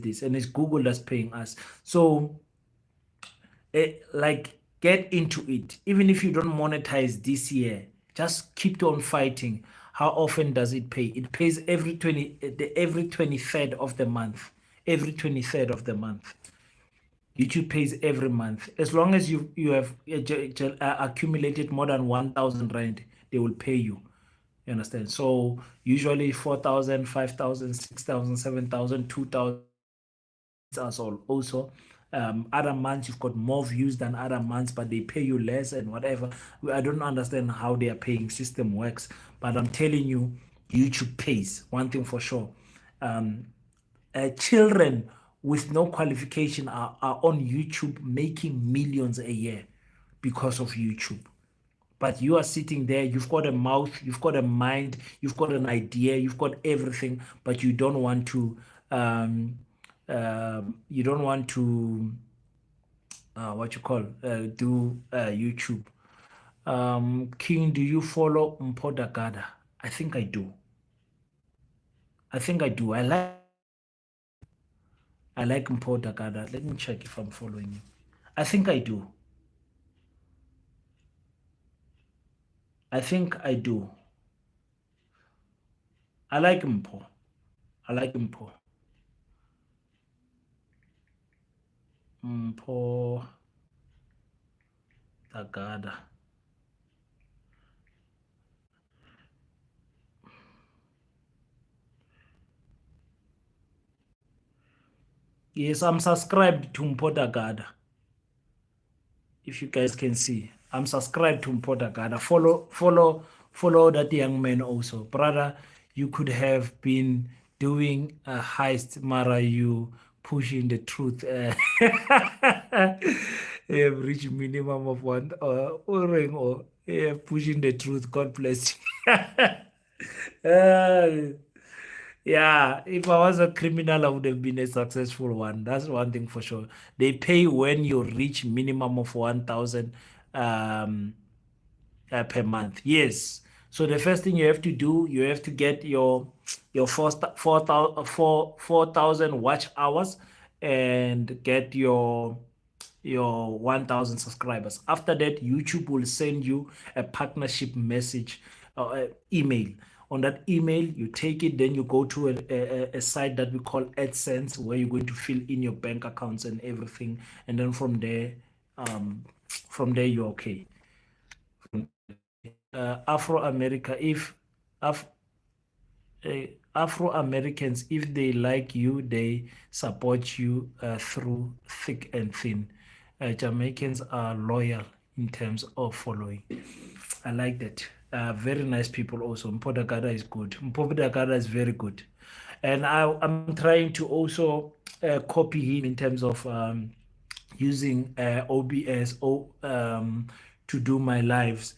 this. And it's Google that's paying us. So, get into it. Even if you don't monetize this year, just keep on fighting. How often does it pay? It pays every 23rd of the month. Every 23rd of the month. YouTube pays every month. As long as you have accumulated more than 1,000 rand, they will pay you. You understand? So usually 4,000, 5,000, 6,000, 7,000, 2,000. Also, other months you've got more views than other months, but they pay you less and whatever. I don't understand how their paying system works, but I'm telling you, YouTube pays. One thing for sure. Children with no qualification are on YouTube making millions a year because of YouTube. But you are sitting there, you've got a mouth, you've got a mind, you've got an idea, you've got everything, but you don't want to do YouTube. King, do you follow Mpodagada? I think I do. I like I like Mpho Dakada. Let me check if I'm following you. I think I do. I think I do. I like Mpho. I like Mpho. Mpho Dakada. Yes, I'm subscribed to Mpho Dakada. If you guys can see, I'm subscribed to Mpho Dakada. Follow that young man also. Brother, you could have been doing a heist, Mara, you pushing the truth. Have reached minimum of one or pushing the truth. God bless you. Uh, yeah, if I was a criminal, I would have been a successful one. That's one thing for sure. They pay when you reach minimum of 1,000 um, per month. Yes. So the first thing you have to do, you have to get your 4,000 watch hours and get your 1,000 subscribers. After that, YouTube will send you a partnership message or email. On that email, you take it, then you go to a site that we call AdSense, where you're going to fill in your bank accounts and everything, and then from there you're okay. Afro America, if Af- Afro Americans, if they like you, they support you through thick and thin. Jamaicans are loyal in terms of following. I like that. Very nice people also. Mpodagada is good. Mpodagada is very good. And I'm trying to also copy him in terms of using OBS to do my lives.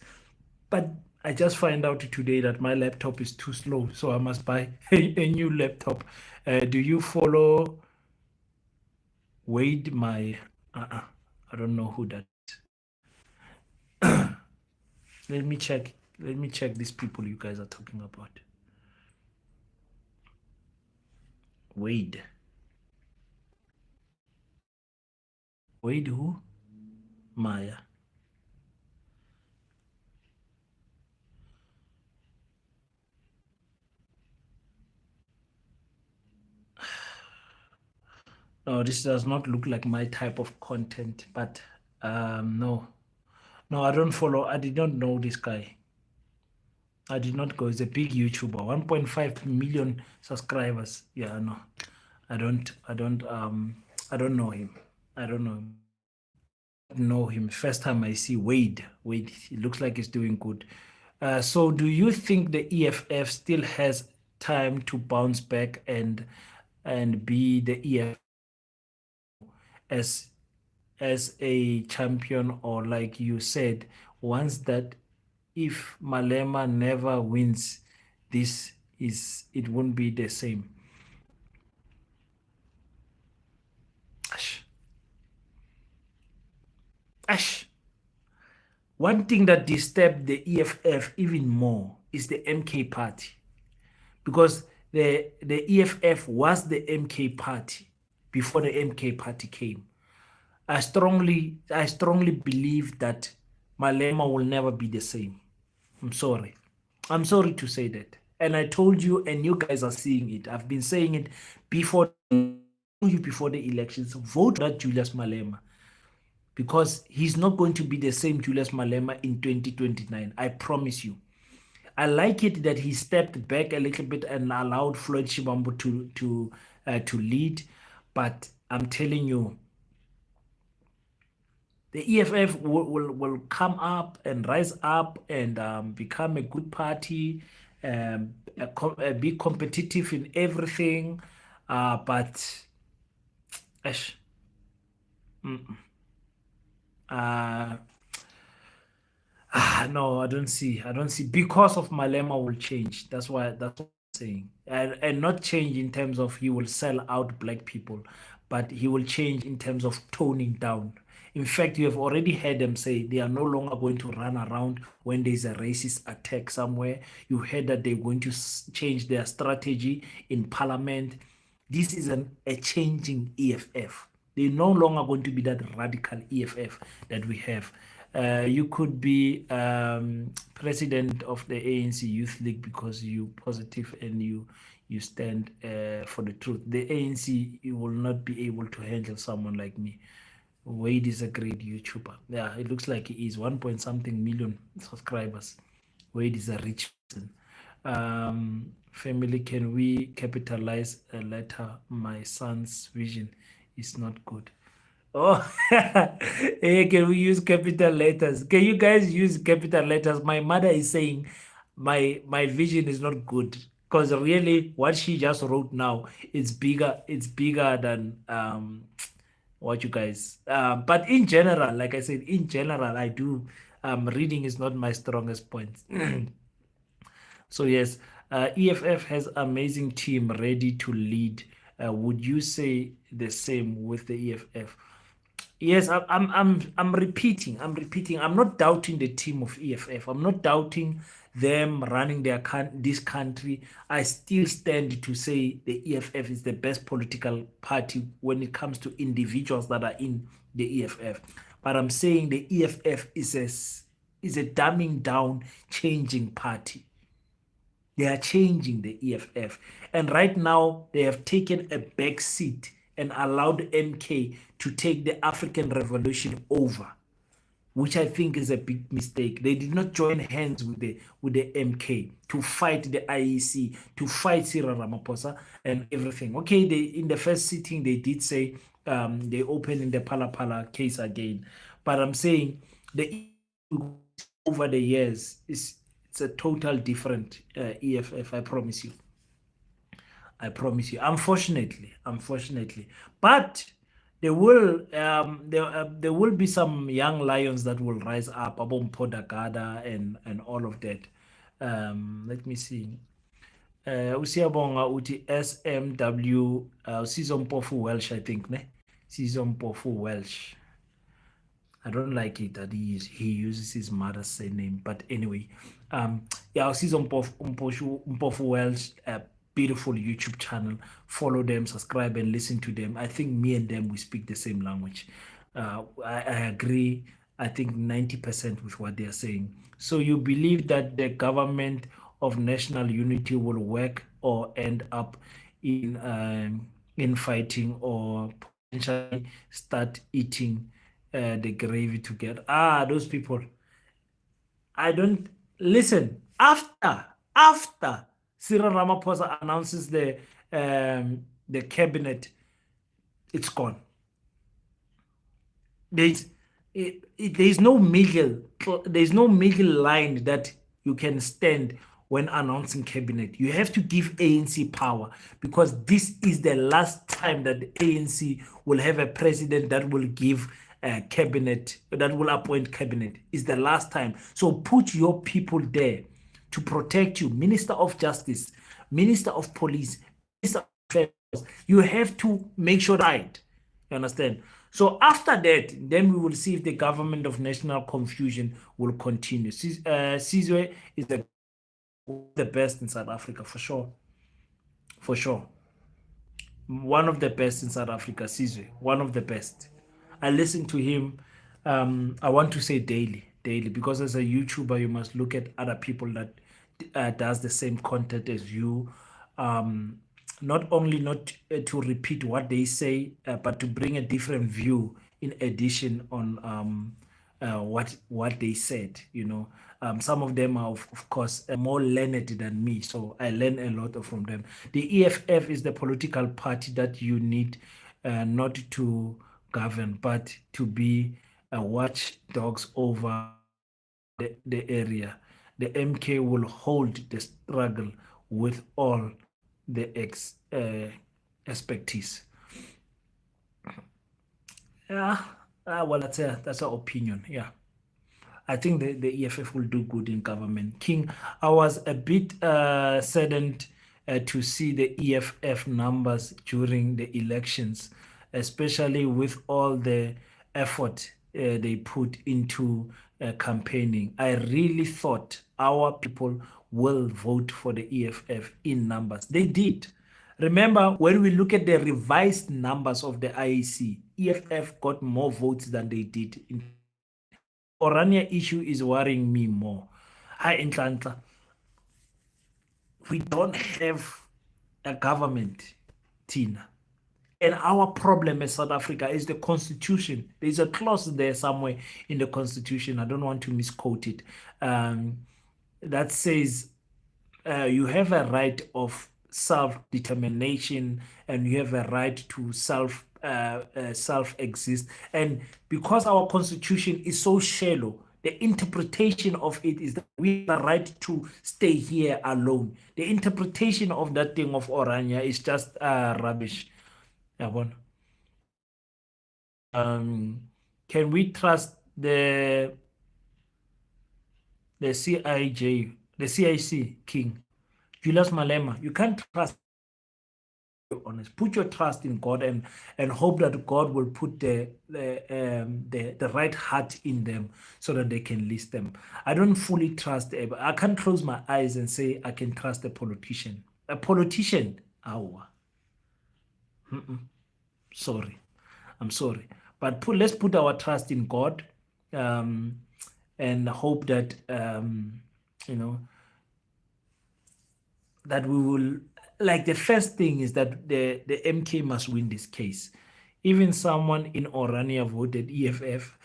But I just find out today that my laptop is too slow, so I must buy a new laptop. Do you follow Wade? I don't know who that is. Let me check. Let me check these people you guys are talking about. Wade. Wade who? Maya. No, this does not look like my type of content, but no. No, I don't follow. I did not know this guy. I did not go. He's a big YouTuber, 1.5 million subscribers. Yeah, no. I don't know him. I don't know him. First time I see Wade. Wade, he looks like he's doing good. So do you think the EFF still has time to bounce back and be the EFF as a champion, or like you said, once that if Malema never wins, it won't be the same. Ash. Ash. One thing that disturbed the EFF even more is the MK party, because the EFF was the MK party before the MK party came. I strongly believe that Malema will never be the same. I'm sorry. I'm sorry to say that. And I told you, and you guys are seeing it. I've been saying it before before the elections. Vote for that Julius Malema, because he's not going to be the same Julius Malema in 2029. I promise you. I like it that he stepped back a little bit and allowed Floyd Shibambo to lead, but I'm telling you, the EFF will come up and rise up and become a good party, be competitive in everything, but ash, uh, no, I don't see because of Malema will change. That's what I'm saying. And not change in terms of he will sell out black people, but he will change in terms of toning down. In fact, you have already heard them say they are no longer going to run around when there's a racist attack somewhere. You heard that they're going to change their strategy in parliament. This is a changing EFF. They're no longer going to be that radical EFF that we have. You could be president of the ANC Youth League because you positive and you stand for the truth. The ANC, you will not be able to handle someone like me. Wade is a great YouTuber. Yeah, it looks like he is 1 point something million subscribers. Wade is a rich person. Family, can we capitalize a letter? My son's vision is not good. Oh, hey, can we use capital letters? Can you guys use capital letters? My mother is saying my vision is not good because really what she just wrote now it's bigger than what you guys but in general, like I said, in general, I do reading is not my strongest point. So yes, EFF has amazing team ready to lead. Would you say the same with the EFF? Yes, I'm repeating. I'm repeating. I'm not doubting the team of EFF. I'm not doubting them running this country. I still stand to say the EFF is the best political party when it comes to individuals that are in the EFF. But I'm saying the EFF is a dumbing down, changing party. They are changing the EFF. And right now, they have taken a back seat and allowed MK to take the African Revolution over, which I think is a big mistake. They did not join hands with the MK to fight the IEC, to fight Cyril Ramaphosa and everything. Okay, in the first sitting, they did say they opened in the Pala case again. But I'm saying the over the years it's a total different EFF. I promise you. I promise you. Unfortunately, but there will be some young lions that will rise up, Abom Podagada and all of that. Let me see. Usiyabonga uti SMW Sizompofu Welsh, I think, ne? Sizompofu Welsh. I don't like it that he uses his mother's surname, but anyway, yeah, I'll see some Mpofu Welsh, beautiful YouTube channel. Follow them, subscribe, and listen to them. I think me and them we speak the same language. I agree. I think 90% with what they are saying. So you believe that the government of national unity will work or end up in fighting or potentially start eating the gravy together. Those people. I don't listen. After Cyril Ramaphosa announces the cabinet, it's gone. There's no middle line that you can stand when announcing cabinet. You have to give ANC power because this is the last time that the ANC will have a president that will give cabinet, that will appoint cabinet. Is the last time. So put your people there to protect you. Minister of Justice, Minister of Police, Minister of Affairs. You have to make sure right. You understand? So after that, then we will see if the government of national confusion will continue. Sizwe is the best in South Africa, for sure. For sure. One of the best in South Africa, Sizwe. One of the best. I listen to him, I want to say daily, because as a YouTuber, you must look at other people that does the same content as you. Not only not to repeat what they say, but to bring a different view in addition on what they said. Some of them are of course more learned than me, so I learn a lot from them. The EFF is the political party that you need not to govern, but to be watchdogs over the area. The MK will hold the struggle with all the expertise. Yeah, well, that's our opinion. Yeah, I think the EFF will do good in government. King, I was a bit saddened to see the EFF numbers during the elections, especially with all the effort they put into campaigning. I really thought our people will vote for the EFF in numbers. They did. Remember, when we look at the revised numbers of the IEC, EFF got more votes than they did. The Orania issue is worrying me more. Hi, Intlantla. We don't have a government, Tina. And our problem as South Africa is the constitution. There's a clause there somewhere in the constitution. I don't want to misquote it. That says you have a right of self-determination and you have a right to self-exist. And because our constitution is so shallow, the interpretation of it is that we have the right to stay here alone. The interpretation of that thing of Orania is just rubbish. Can we trust the CIC king, Julius Malema? You can't trust. Honest, put your trust in God and hope that God will put the right heart in them so that they can list them. I don't fully trust. I can't close my eyes and say I can trust a politician. A politician, sorry, I'm sorry, but let's put our trust in God, and hope that that we will. Like, the first thing is that the MK must win this case. Even someone in Orania voted EFF.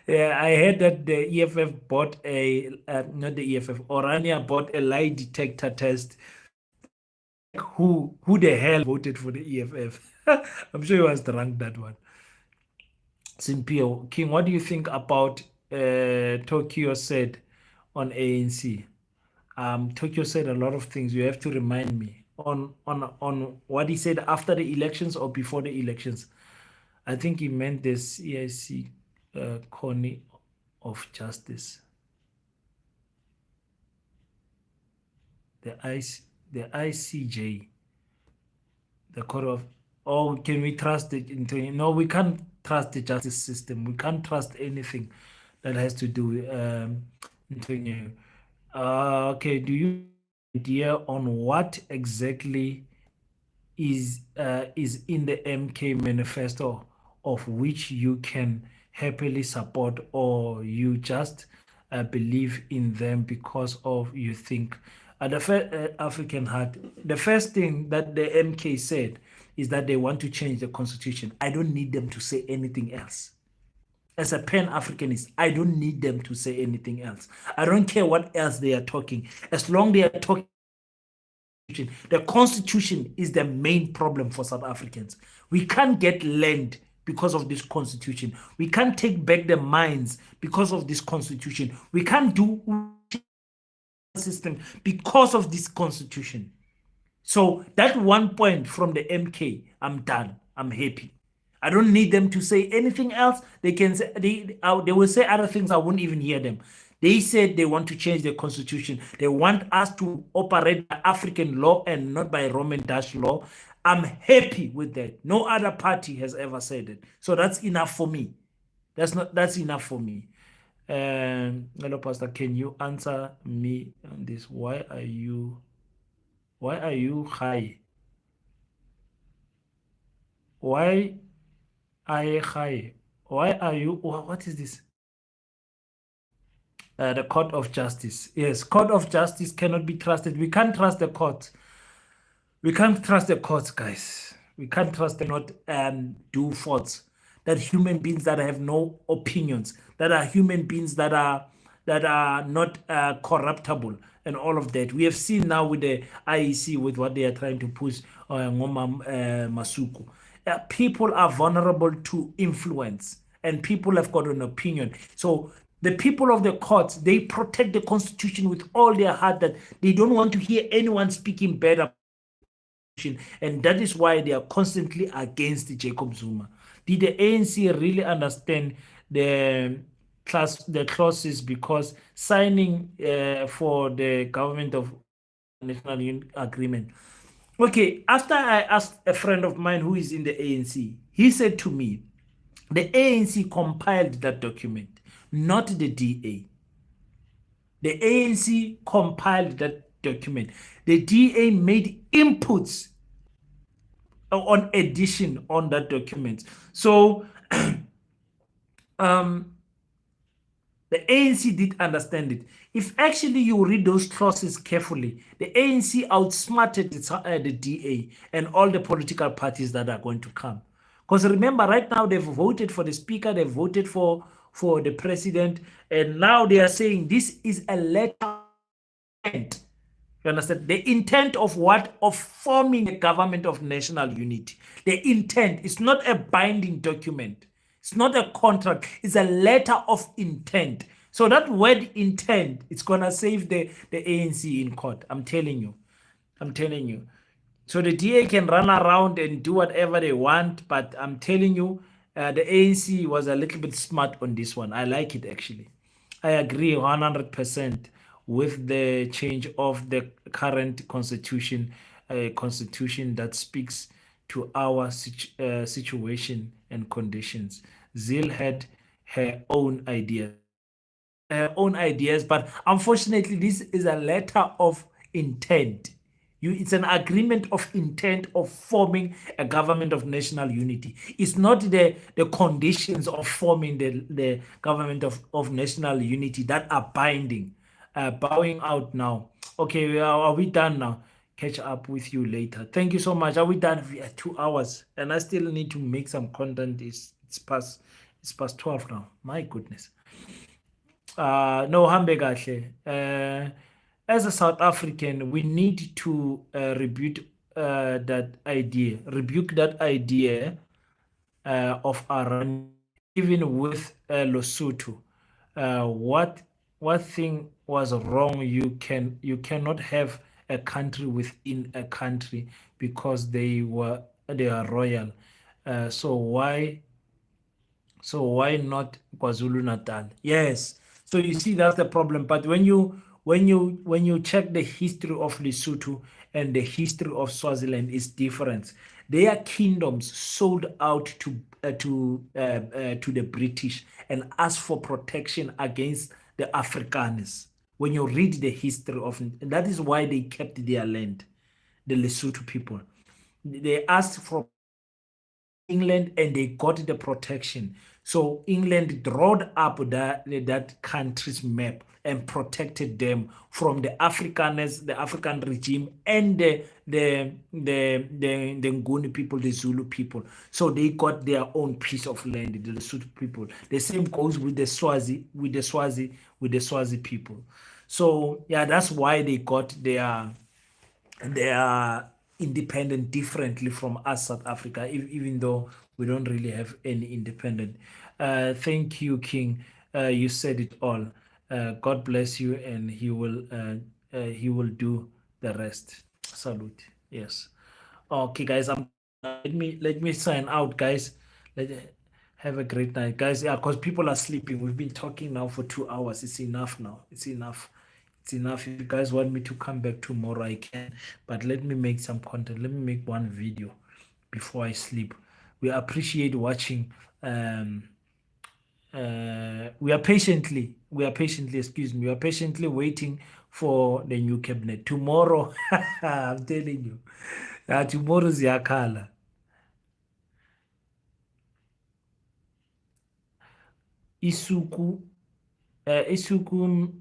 Yeah, I heard that the EFF bought not the EFF, Orania bought a lie detector test. Who the hell voted for the EFF? I'm sure he was drunk, that one. Simpio King, what do you think about Tokyo said on ANC? Tokyo said a lot of things. You have to remind me on what he said after the elections or before the elections. I think he meant this IEC Connie of Justice. The ICJ, the Court of. Oh, can we trust it? No, we can't trust the justice system. We can't trust anything that has to do with okay, do you have an idea on what exactly is in the MK manifesto of which you can happily support, or you just believe in them because of you think the African Heart? The first thing that the MK said is that they want to change the constitution. I don't need them to say anything else. As a Pan-Africanist, I don't need them to say anything else. I don't care what else they are talking. As long as they are talking, the constitution is the main problem for South Africans. We can't get land because of this constitution. We can't take back the mines because of this constitution. We can't do system because of this constitution. So that one point from the MK, I'm done. I'm happy. I don't need them to say anything else. They can say they will say other things. I won't even hear them. They said they want to change the constitution. They want us to operate by African law and not by Roman Dutch law. I'm happy with that. No other party has ever said it. So that's enough for me. That's enough for me. Hello, Pastor. Can you answer me on this? Why are you high? Why are you high? Why are you? What is this? The Court of Justice. Yes, Court of Justice cannot be trusted. We can't trust the court. We can't trust the courts, guys. We can't trust them not do faults. That human beings that have no opinions, that are human beings that are not corruptible, and all of that. We have seen now with the IEC, with what they are trying to push Nomsa Masuku. People are vulnerable to influence, and people have got an opinion. So the people of the courts, they protect the constitution with all their heart, that they don't want to hear anyone speaking bad about the constitution, and that is why they are constantly against Jacob Zuma. Did the ANC really understand the clauses? Because signing for the government of national agreement. Okay, after I asked a friend of mine who is in the ANC, he said to me, the ANC compiled that document, not the DA. The ANC compiled that document. The DA made inputs on addition on that document. So um, the ANC did understand it. If actually you read those clauses carefully, the ANC outsmarted the DA and all the political parties that are going to come. Because remember, right now they've voted for the speaker, they've voted for the president, and now they are saying this is a letter of intent. You understand? The intent of what? Of forming a government of national unity. The intent is not a binding document. It's not a contract. It's a letter of intent. So that word intent, it's gonna save the ANC in court. I'm telling you. I'm telling you. So the DA can run around and do whatever they want, but I'm telling you, the ANC was a little bit smart on this one. I like it actually. I agree 100% with the change of the current constitution, constitution that speaks to our situation and conditions. Zil had her own ideas, but unfortunately, this is a letter of intent. It's an agreement of intent of forming a government of national unity. It's not the conditions of forming the government of national unity that are binding. Bowing out now. Okay, are we done now? Catch up with you later. Thank you so much. Are we done? We are 2 hours, and I still need to make some content. It's past 12 now. My goodness. No, hambe kahle. As a South African, we need to rebuke that idea of Iran, even with Lesotho. What thing was wrong? You cannot have a country within a country because they are royal. So why not KwaZulu Natal? Yes. So you see that's the problem. But when you check the history of Lesotho and the history of Swaziland is different. Their kingdoms sold out to the British and asked for protection against the Afrikaners. When you read the history of that is why they kept their land, the Lesotho people. They asked for England and they got the protection. So England drawed up that country's map and protected them from the Afrikaners, the African regime, and the Nguni people, the Zulu people. So they got their own piece of land, the Lesotho people. The same goes with the Swazi people. So yeah, that's why they got their independent differently from us, South Africa, even though we don't really have any independent. Thank you, King. You said it all. God bless you, and he will do the rest. Salute. Yes. Okay, guys. Let me sign out, guys. Let Have a great night, guys. Yeah, because people are sleeping. We've been talking now for 2 hours. It's enough now. It's enough. It's enough. If you guys want me to come back tomorrow, I can. But let me make some content. Let me make one video before I sleep. We appreciate watching. We are patiently, excuse me, we are patiently waiting for the new cabinet. Tomorrow, I'm telling you, tomorrow is Yakala. Isuku, Isuku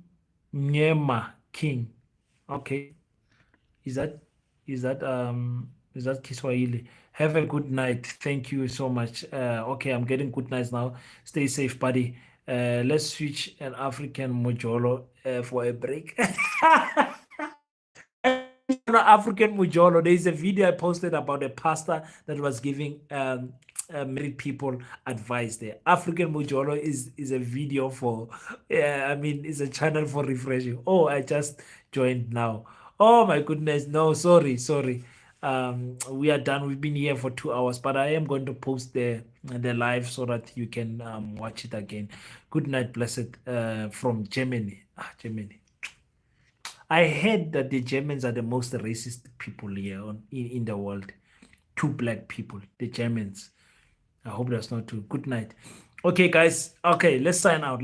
Mnyema King. Okay. Is that Kiswahili? Have a good night. Thank you so much. Okay, I'm getting good nights now. Stay safe, buddy. Let's switch an African Mojolo for a break. African Mujolo. There is a video I posted about a pastor that was giving married people advice there. African Mujolo is a video for, it's a channel for refreshing. Oh, I just joined now. Oh my goodness. No, sorry. We are done. We've been here for 2 hours, but I am going to post the live so that you can watch it again. Good night, blessed, from Germany. Germany. I heard that the Germans are the most racist people here in the world. Two black people, the Germans. I hope that's not true. Good night. Okay, guys. Okay, let's sign out.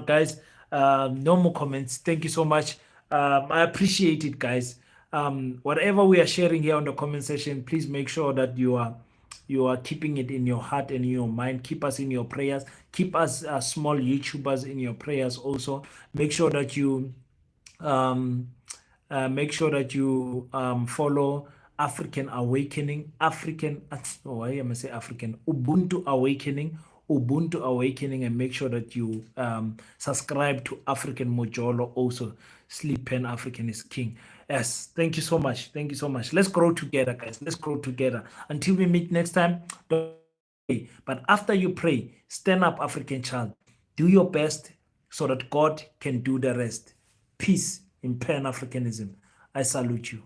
Guys. No more comments. Thank you so much. I appreciate it, guys. Whatever we are sharing here on the comment section, please make sure that you are keeping it in your heart and in your mind. Keep us in your prayers. Keep us small YouTubers in your prayers also. Make sure that you follow African Awakening, why am I say African? Ubuntu Awakening, and make sure that you subscribe to African Mojolo also. Sleep Pan African is king. Yes, thank you so much. Thank you so much. Let's grow together, guys. Let's grow together. Until we meet next time, don't pray. But after you pray, stand up, African child. Do your best so that God can do the rest. Peace in Pan Africanism. I salute you.